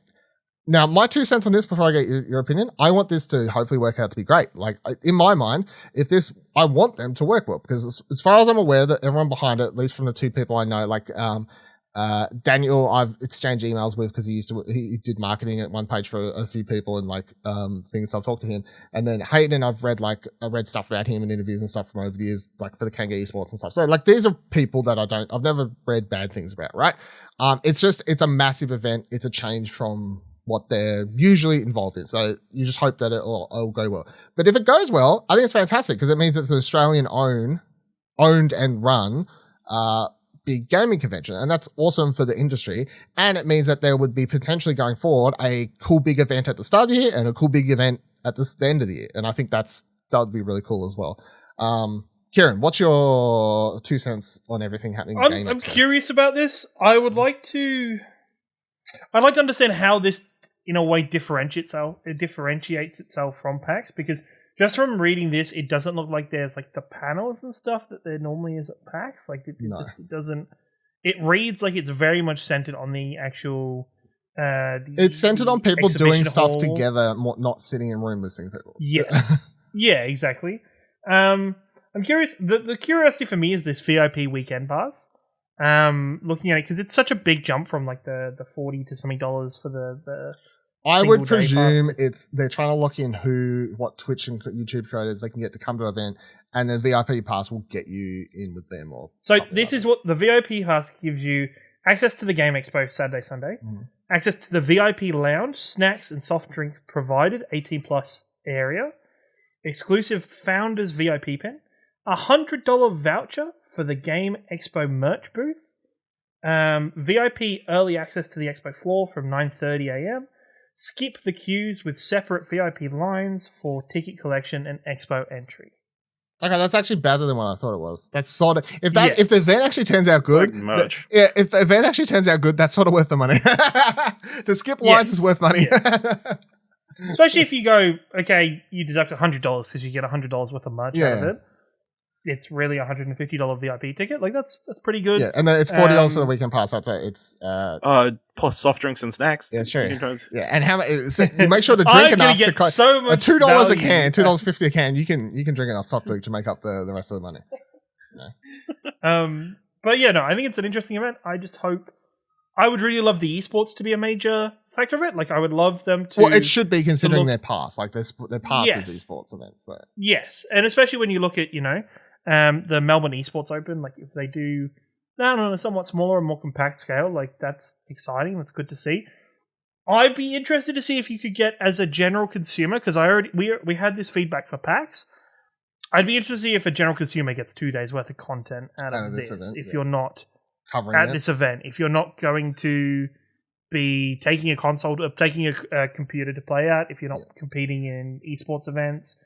Now, my 2 cents on this before I get your opinion, I want this to hopefully work out to be great. In my mind, I want them to work well, because as far as I'm aware, that everyone behind it, at least from the two people I know, Daniel, I've exchanged emails with because he did marketing at one page for a few people and things. So I've talked to him, and then Hayden, I've read stuff about him and interviews and stuff from over the years, for the Kanga Esports and stuff. So these are people that I've never read bad things about, right? It's a massive event. It's a change from what they're usually involved in. So you just hope that it'll go well. But if it goes well, I think it's fantastic, because it means it's an Australian owned and run big gaming convention. And that's awesome for the industry. And it means that there would be potentially going forward a cool big event at the start of the year and a cool big event at the end of the year. And I think that would be really cool as well. Kieran, what's your 2 cents on everything happening? I'm curious about this. I'd like to understand how this, in a way, differentiates itself from PAX, because just from reading this, it doesn't look like there's the panels and stuff that there normally is at PAX. It doesn't. It reads like it's very much centered on the actual. It's centered on people doing stuff together, not sitting in a room listening to people. Yes. Yeah, exactly. I'm curious. The curiosity for me is this VIP weekend pass. Looking at it, because it's such a big jump from the $40 to something dollars for the I would presume they're trying to lock in what Twitch and YouTube creators they can get to come to an event, and then VIP pass will get you in with them. So this is what the VIP pass gives you: access to the Game Expo Saturday, Sunday, access to the VIP lounge, snacks and soft drinks provided, 18+ area, exclusive Founders VIP pen, $100 voucher for the Game Expo merch booth, VIP early access to the Expo floor from 9:30 a.m. Skip the queues with separate VIP lines for ticket collection and Expo entry. Okay, that's actually better than what I thought it was. That's sort of if the event actually turns out good, if the event actually turns out good, that's sort of worth the money. To skip lines is worth money. Yes. Especially if you go, okay, you deduct $100 because you get $100 worth of merch out of it. it's really $150 VIP ticket. Like that's pretty good. Yeah, and then it's $40 for the weekend pass. That's it. It's plus soft drinks and snacks. Yeah, sure. Yeah, and how so you make sure to drink enough to cost so much $2 a can, $2.50 a can. You can drink enough soft drink to make up the rest of the money. Yeah. But yeah, no, I think it's an interesting event. I just hope. I would really love the esports to be a major factor of it. Like, I would love them to. Well, it should be considering their past. Like, their past is esports events. So. Yes, and especially when you look at the Melbourne Esports Open. Like, if they do that on a somewhat smaller and more compact scale, like that's exciting. That's good to see. I'd be interested to see if you could get as a general consumer, because we had this feedback for PAX. I'd be interested to see if a general consumer gets 2 days worth of content out of this event, if you're not covering at this event. If you're not going to be taking a console, taking a computer to play at, if you're not competing in esports events,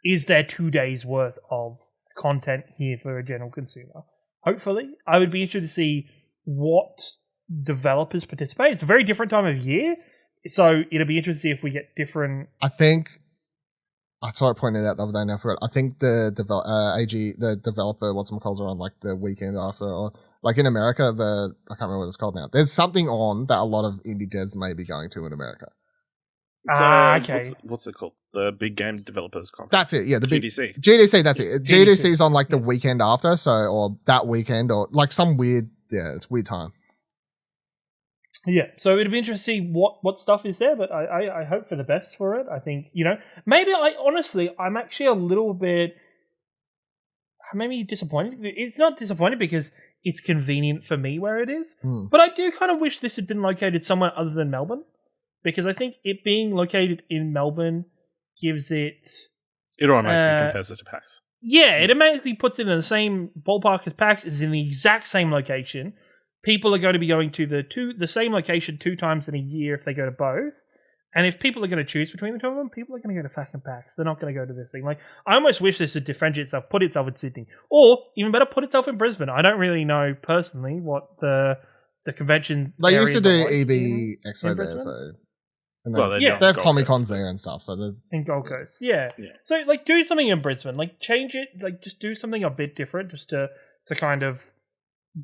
is there 2 days worth of content here for a general consumer? Hopefully. I would be interested to see what developers participate. It's a very different time of year, so it'll be interesting to see if we get different. I think I saw it pointed out the other day. Now I forgot. I think the developer whatchamacalls are on like the weekend after, or like in America, I can't remember what it's called now. There's something on that a lot of indie devs may be going to in America. Okay. What's it called? The Big Game Developers Conference. That's it. Yeah, the GDC. GDC. That's it. GDC is on like the weekend after, or that weekend, or like some weird. Yeah, it's weird time. Yeah, so it'd be interesting to see what stuff is there, but I hope for the best for it. I think, maybe I'm actually a little bit maybe disappointed. It's not disappointed because it's convenient for me where it is, but I do kind of wish this had been located somewhere other than Melbourne, because I think it being located in Melbourne gives it... It automatically compares it to PAX. Yeah, it automatically puts it in the same ballpark as PAX. It's in the exact same location. People are going to be going to the same location 2 times in a year if they go to both. And if people are going to choose between the two of them, people are going to go to fucking PAX. They're not going to go to this thing. Like, I almost wish this would differentiate itself, put itself in Sydney. Or, even better, put itself in Brisbane. I don't really know, personally, what the convention They used to do like EB Expo there, so... And they have Comic-Cons there and stuff. So in Gold Coast, yeah. So, like, do something in Brisbane. Like, change it. Like, just do something a bit different just to kind of...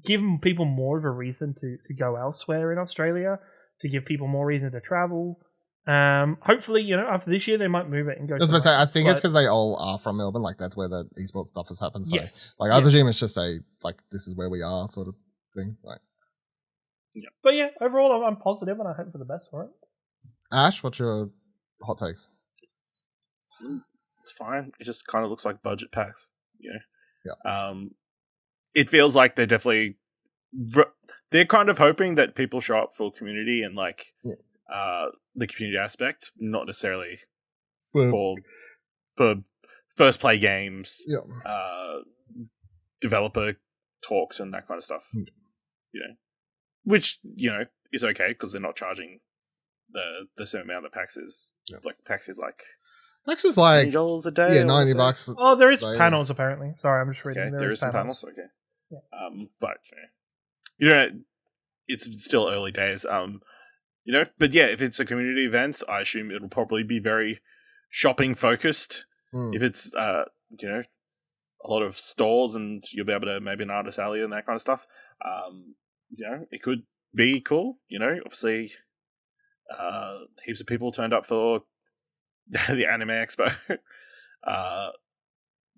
give people more of a reason to go elsewhere in Australia, to give people more reason to travel. Hopefully, after this year, they might move it and go. I was about to say, I think it's because they all are from Melbourne. Like, that's where the esports stuff has happened. So, I presume it's just this is where we are sort of thing. Like, yeah. But yeah, overall, I'm positive and I hope for the best for it. Ash, what's your hot takes? It's fine. It just kind of looks like budget packs, Yeah. It feels like they're definitely they're kind of hoping that people show up for community and the community aspect, not necessarily for first play games, developer talks and that kind of stuff. Which is okay because they're not charging the same amount that PAX is. Like PAX is like $90 a day. Yeah, $90. Oh, there is panels apparently. Sorry, I'm just reading. Okay, there is some panels. Okay. Yeah. But it's still early days. But yeah, if it's a community event, I assume it'll probably be very shopping focused. If it's a lot of stores and you'll be able to maybe an artist alley and that kind of stuff. It could be cool. Obviously, heaps of people turned up for the Anime Expo.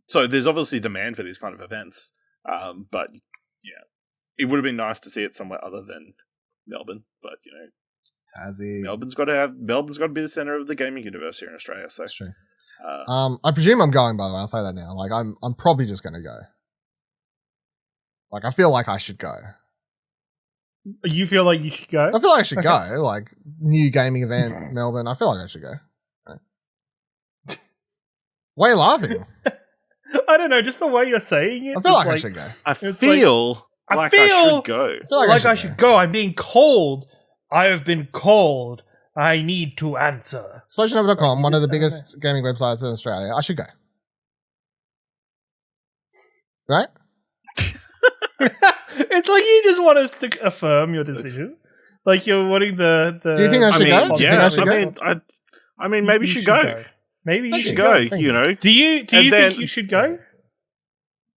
So there's obviously demand for these kind of events. But yeah, it would have been nice to see it somewhere other than Melbourne. But Tassie. Melbourne's got to be the center of the gaming universe here in Australia. So that's true. I presume I'm going. By the way, I'll say that now. Like, I'm probably just going to go. Like, I feel like I should go. You feel like you should go? I feel like I should go. Like, new gaming event, Melbourne. I feel like I should go. Right. Why are you laughing? I don't know, just the way you're saying it. I feel like I should go. I feel like I should go. I feel like I should go. I'm being called. I have been called. I need to answer. Splashnova.com, one of the biggest gaming websites in Australia. I should go. Right? It's like you just want us to affirm your decision. Like you're wanting the Do you think I should go? Yeah, I mean, maybe you should go. Maybe you should go. Do you think you should go?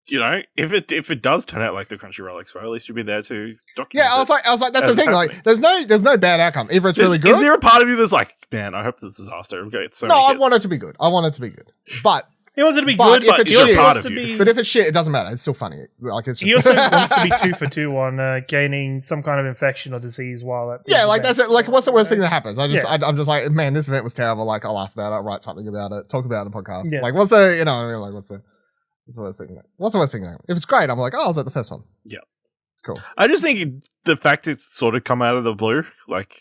you know, if it does turn out like the Crunchyroll Expo, at least you'll be there to document. Yeah, I was like, that's the thing. Like, there's no bad outcome. Either it's really good. Is there a part of you that's like, man, I hope this is disaster. Okay, it's so no, I want it to be good. But he wants it to be good, but if it's shit, it doesn't matter. It's still funny. Like it's just he also wants to be 2 for 2 on gaining some kind of infection or disease while at that's it. Like, what's the worst thing that happens? I'm just like, man, this event was terrible. Like, I'll laugh about it, write something about it, talk about it on the podcast. Yeah. Like, what's the, you know what I mean? Like, what's the worst thing? What's the worst thing? If it's great, I'm like, oh, I was at the first one. Yeah, it's cool. I just think the fact it's sort of come out of the blue, like.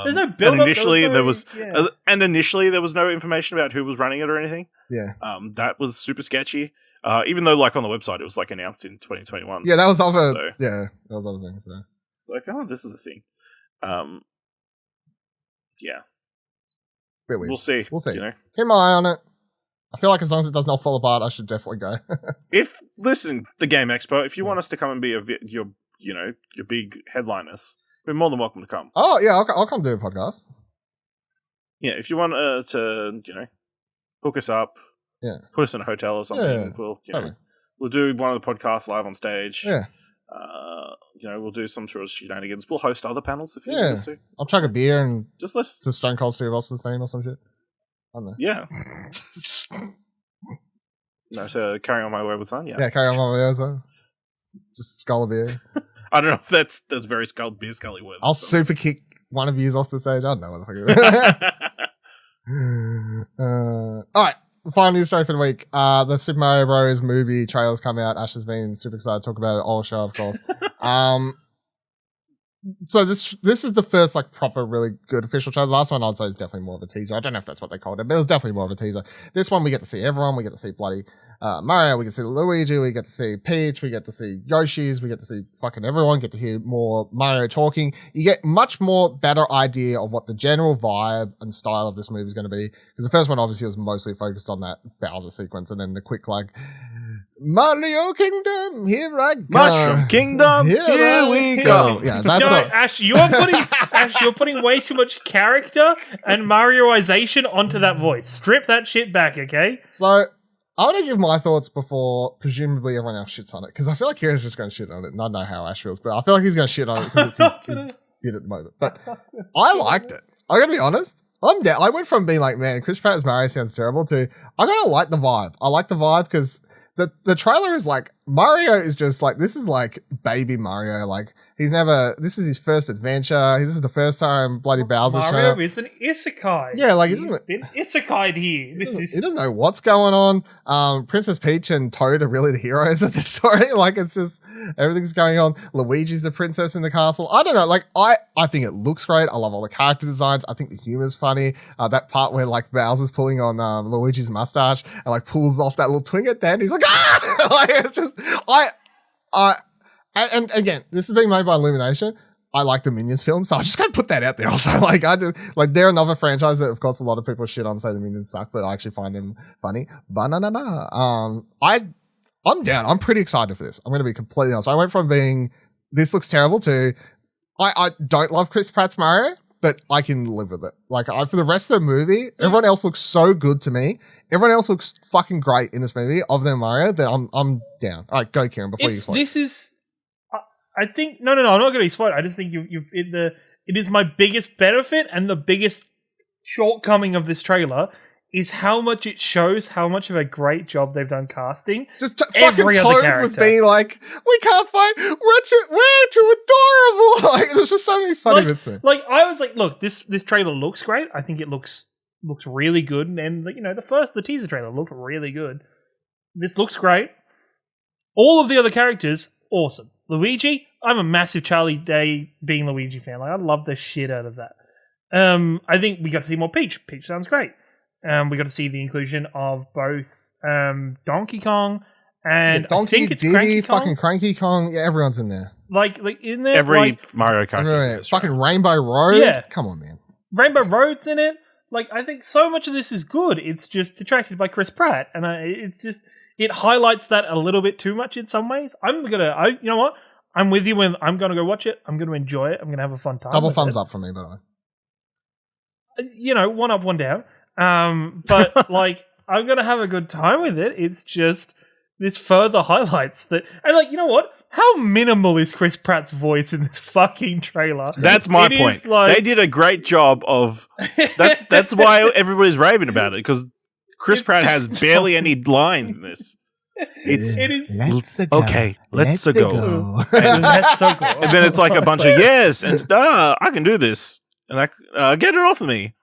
There's no build and initially there was no information about who was running it or anything. Yeah. That was super sketchy. Even though like on the website it was like announced in 2021. Yeah, that was other that was other things. So. Like, oh, this is the thing. Yeah. Bit weird. We'll see. You know? Keep my eye on it. I feel like as long as it does not fall apart, I should definitely go. The Game Expo, if you want us to come and be your big headliners, we're more than welcome to come. Oh yeah, I'll come do a podcast. Yeah, if you want to hook us up, put us in a hotel or something, we'll do one of the podcasts live on stage. Yeah, we'll do some sort of shenanigans. We'll host other panels if you want us to. I'll chug a beer and just listen to Stone Cold Steve Austin scene or some shit. I don't know. Yeah. No, to Carry On My Wayward Son. Yeah, Carry On My Wayward Son. Just skull a beer. I don't know if that's very beer scully word. I'll super kick one of you off the stage. I don't know what the fuck it is. All right. Final news story for the week. The Super Mario Bros. Movie trailer's come out. Ash has been super excited to talk about it all show, of course. So this is the first like proper really good official trailer. The last one I'd say is definitely more of a teaser. I don't know if that's what they called it, but it was definitely more of a teaser. This one we get to see everyone. We get to see bloody Mario. We get to see Luigi. We get to see Peach. We get to see Yoshi's. We get to see fucking everyone. Get to hear more Mario talking. You get much more better idea of what the general vibe and style of this movie is going to be. Because the first one obviously was mostly focused on that Bowser sequence, and then the quick like Mario Kingdom, here I go. Mushroom Kingdom, here we go. Yeah, that's Ash, you're putting way too much character and Marioization onto that voice. Strip that shit back, okay? So, I want to give my thoughts before presumably everyone else shits on it, because I feel like Kira's just going to shit on it, and I know how Ash feels, but I feel like he's going to shit on it because it's his bit at the moment. But I liked it. I gotta be honest. I'm down. I went from being like, man, Chris Pratt's Mario sounds terrible to I gotta like the vibe. I like the vibe because the trailer is like Mario is just like this is like baby Mario. Like this is his first adventure. This is the first time bloody Bowser show. Mario is an isekai. Yeah, like he's been isekai'd here. He doesn't know what's going on. Princess Peach and Toad are really the heroes of the story. Like it's just everything's going on. Luigi's the princess in the castle. I don't know. Like I think it looks great. I love all the character designs. I think the humor's funny. That part where like Bowser's pulling on Luigi's mustache and like pulls off that little twing at the end. He's like, ah! Like it's just and again, this is being made by Illumination. I like the Minions film, so I just gotta put that out there. Also, like they're another franchise that, of course, a lot of people shit on, say the Minions suck, but I actually find them funny. I'm down. I'm pretty excited for this. I'm gonna be completely honest. I went from being this looks terrible to I don't love Chris Pratt's Mario, but I can live with it. Like for the rest of the movie, everyone else looks so good to me. Everyone else looks fucking great in this movie, other than Mario. That I'm down. All right, go, Kieran. Before you explain. This is. I think no. I'm not going to be spoiled. I just think it is my biggest benefit and the biggest shortcoming of this trailer is how much it shows how much of a great job they've done casting. Just fucking Toad with being like, we can't find. We're too adorable. Like there's just so many funny bits. Like I was like, look, this trailer looks great. I think it looks really good, and the teaser trailer looked really good. This looks great. All of the other characters, awesome. Luigi, I'm a massive Charlie Day being Luigi fan. Like I love the shit out of that. I think we got to see more Peach. Peach sounds great. We got to see the inclusion of both Donkey Kong and Donkey, I think it's Diddy, fucking Cranky Kong. Yeah, everyone's in there. Like in there, every Mario character. Fucking Rainbow Road. Yeah, come on, man. Rainbow Road's in it. Like I think so much of this is good. It's just detracted by Chris Pratt, and it highlights that a little bit too much in some ways. You know what? I'm with you when I'm going to go watch it. I'm going to enjoy it. I'm going to have a fun time. Double thumbs up for me, by the way. One up, one down. But like, I'm going to have a good time with it. It's just this further highlights that, and like, you know what? How minimal is Chris Pratt's voice in this fucking trailer? That's my point. Like, they did a great job of. That's why everybody's raving about it, because Chris Pratt has barely any lines in this. It is. Let's go. Okay, let's go. Let's go. And then it's like a bunch of yes and I can do this, and like get it off of me.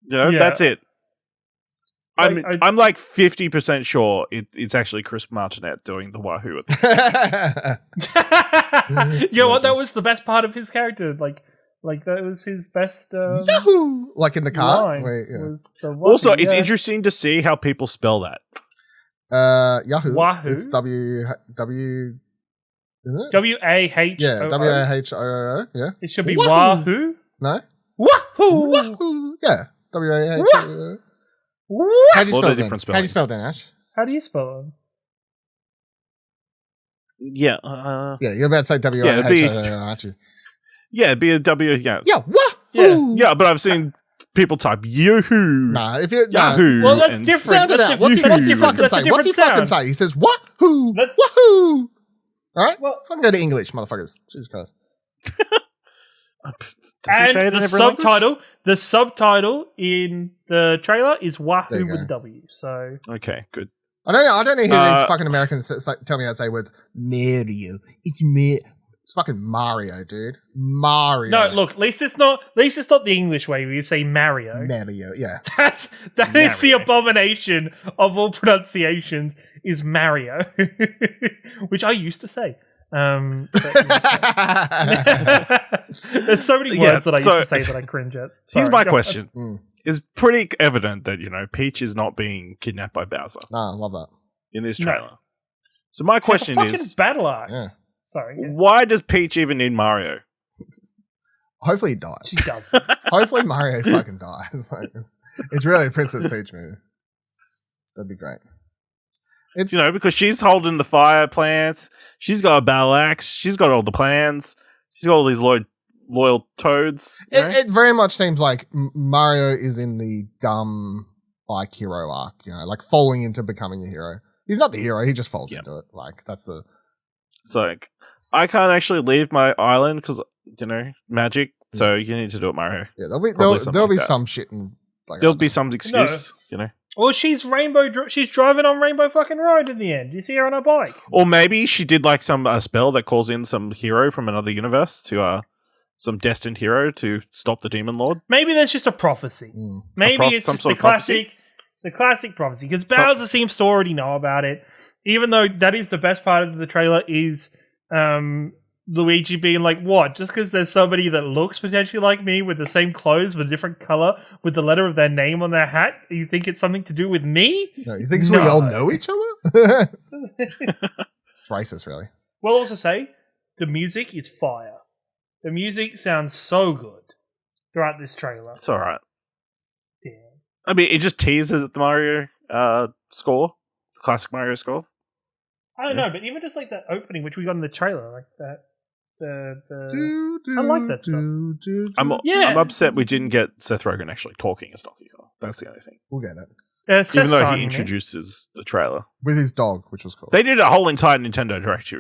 You know, that's it. I'm like 50% sure it's actually Chris Martinet doing the Wahoo. You know what? That was the best part of his character. Like that was his best. Yahoo! Like in the car. Wait, also, it's interesting to see how people spell that. Yahoo. Wahoo. It's W. Isn't it? W-A-H. Yeah, W-A-H-O-O. Yeah. It should be Wahoo. No. Wahoo. Wahoo. Yeah. W-A-H-O-O. How do you spell it? How do you spell it, Ash? How do you spell it? Yeah. Yeah, you're about to say W-A-H-O-O, aren't you? Yeah, it'd be a W. Yeah. Yeah. Wahoo. Yeah, but I've seen people type Yahoo. Nah, if you Yahoo. Well, that's different. Sound it out. What's he fucking say? What's he fucking say? He says Wahoo. Wahoo. All right. Well, fucking go to English, motherfuckers. Jesus Christ. Does he say it in every language? The subtitle in the trailer is Wahoo with a W. So okay, good. I don't hear these fucking Americans tell me how to say word Mario. It's fucking Mario, dude. Mario. No, look. At least it's not the English way where you say Mario. Mario, yeah. That is the abomination of all pronunciations. Is Mario, which I used to say. There's so many words that I used to say that I cringe at. Sorry. Here's my question. It's pretty evident that, Peach is not being kidnapped by Bowser. Nah, I love that. In this trailer. No. So my question is... battle axe. Yeah. Sorry. Yeah. Why does Peach even need Mario? Hopefully he dies. She does. Hopefully Mario fucking dies. It's really a Princess Peach movie. That'd be great. It's, because she's holding the fire plants. She's got a battle axe. She's got all the plans. She's got all these loyal toads. It very much seems like Mario is in the dumb, hero arc, like falling into becoming a hero. He's not the hero. He just falls into it. That's the... It's like, I can't actually leave my island because, magic. So you need to do it, Mario. Yeah, there'll be some shit. There'll be some excuse, Well, she's driving on Rainbow fucking Road in the end. You see her on her bike. Or maybe she did some spell that calls in some hero from another universe to some destined hero to stop the Demon Lord. Maybe there's just a prophecy. Maybe it's just the classic prophecy. Because Bowser seems to already know about it. Even though that is the best part of the trailer is Luigi being like, what? Just because there's somebody that looks potentially like me with the same clothes but a different color with the letter of their name on their hat, you think it's something to do with me? No, you think we all know each other? It's racist, really. We'll also say the music is fire. The music sounds so good throughout this trailer. It's all right. Yeah. I mean, it just teases at the Mario score, the classic Mario score. I don't know, but even just that opening, which we got in the trailer, like that. I like that stuff. I'm upset we didn't get Seth Rogen actually talking as Donkey Kong. That's the only thing. We'll get it. Even though he introduces the trailer. With his dog, which was cool. They did a whole entire Nintendo Direct,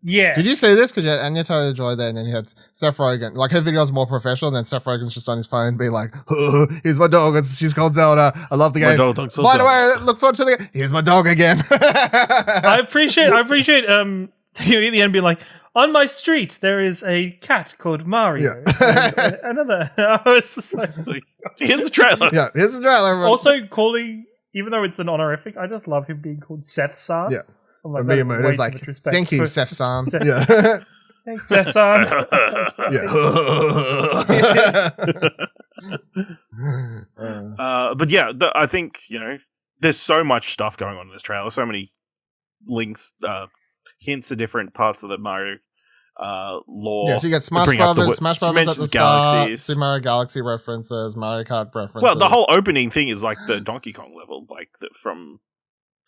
Yeah. Did you see this? Because you had Anya Taylor-Joy there, and then you had Seth Rogen. Her video was more professional, and then Seth Rogen's just on his phone being like, oh, here's my dog. She's called Zelda. I love the game. By the way, look forward to the game. Here's my dog again. I appreciate at the end being like, on my street, there is a cat called Mario. Yeah. Another. I was just like, here's the trailer. Yeah, here's the trailer. Everyone. Also, calling, even though it's an honorific, I just love him being called Seth-san. Yeah. I'm like, Miyamoto's like, thank you, Seth-san. Yeah. Thanks, Seth-san. But yeah, I think, there's so much stuff going on in this trailer. So many links, hints to different parts of the Mario lore. Yeah, so you got Smash Brothers at the start, Super Mario Galaxy references, Mario Kart references. Well, the whole opening thing is the Donkey Kong level, from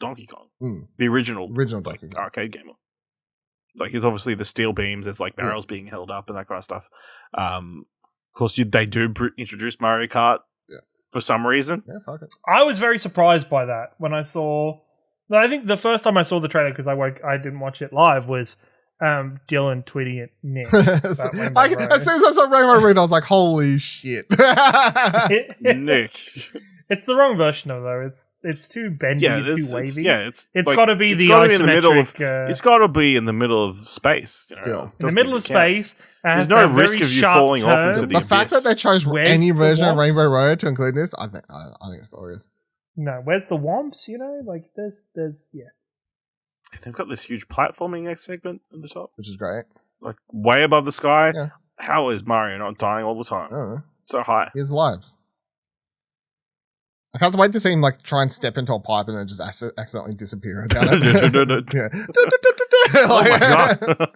Donkey Kong, the original Donkey Kong arcade game. It's obviously the steel beams. There's barrels being held up and that kind of stuff. Of course, they do introduce Mario Kart for some reason. Yeah, fuck it. I was very surprised by that when I saw. No, I think the first time I saw the trailer, because I didn't watch it live, was Dylan tweeting at Nick. As soon as I saw Rainbow Road, I was like, holy shit. Nick. It's the wrong version of it, though. It's too bendy, too wavy. It's like, got to be the isometric. It's got to be in the middle of space. Still. In the middle of space. There's no risk of you falling off into the abyss. fact that they chose any version of Rainbow Road to include this, I think it's glorious. No, where's the womps, Like, there's They've got this huge platforming next segment at the top. Which is great. Like, way above the sky. Yeah. How is Mario not dying all the time? So high. He has lives. I can't wait to see him, like, try and step into a pipe and then just accidentally disappear. Oh my god.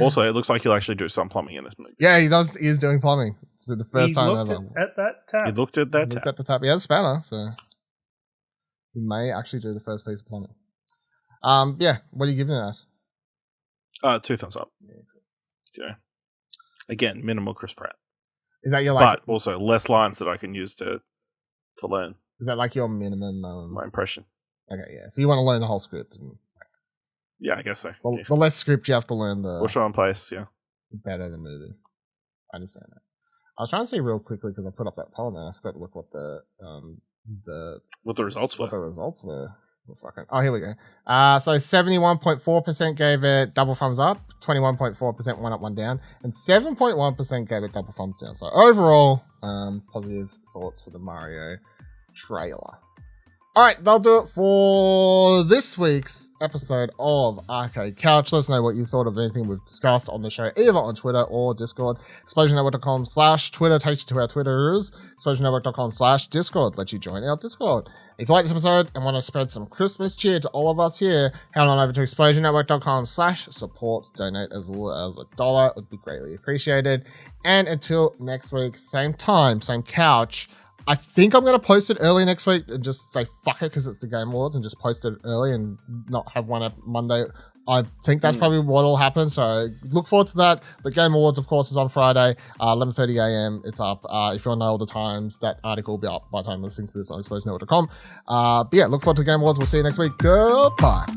Also, it looks like he'll actually do some plumbing in this movie. Yeah, he does. He is doing plumbing. It's been the first time ever. At that tap. He looked at that tap. Looked at the tap. He has a spanner, so he may actually do the first piece of plumbing. Yeah. What are you giving it at? 2 thumbs up. Yeah. Again, minimal Chris Pratt. Is that your but also less lines that I can use to learn. Is that like your minimum? My impression. Okay, yeah. So you want to learn the whole script? Yeah, I guess so. The less script you have to learn, the show in place. Yeah, the better the movie. I understand that. I was trying to see real quickly because I put up that poll and I forgot to look what the results were. What the results were. Oh, here we go. So 71.4% gave it double thumbs up, 21.4% one up, one down, and 7.1% gave it double thumbs down. So overall, positive thoughts for the Mario trailer. All right, that'll do it for this week's episode of Arcade Couch. Let us know what you thought of anything we've discussed on the show, either on Twitter or Discord. ExplosionNetwork.com/Twitter takes you to our Twitterers. ExplosionNetwork.com/Discord lets you join our Discord. If you like this episode and want to spread some Christmas cheer to all of us here, head on over to ExplosionNetwork.com/support. Donate as little as $1. It would be greatly appreciated. And until next week, same time, same couch. I think I'm going to post it early next week and just say fuck it because it's the Game Awards and just post it early and not have one up Monday. I think that's probably what will happen. So look forward to that. But Game Awards, of course, is on Friday, 11:30 a.m. It's up. If you want to know all the times, that article will be up by the time you're listening to this on ExplosionNetwork.com. But yeah, look forward to the Game Awards. We'll see you next week. Goodbye.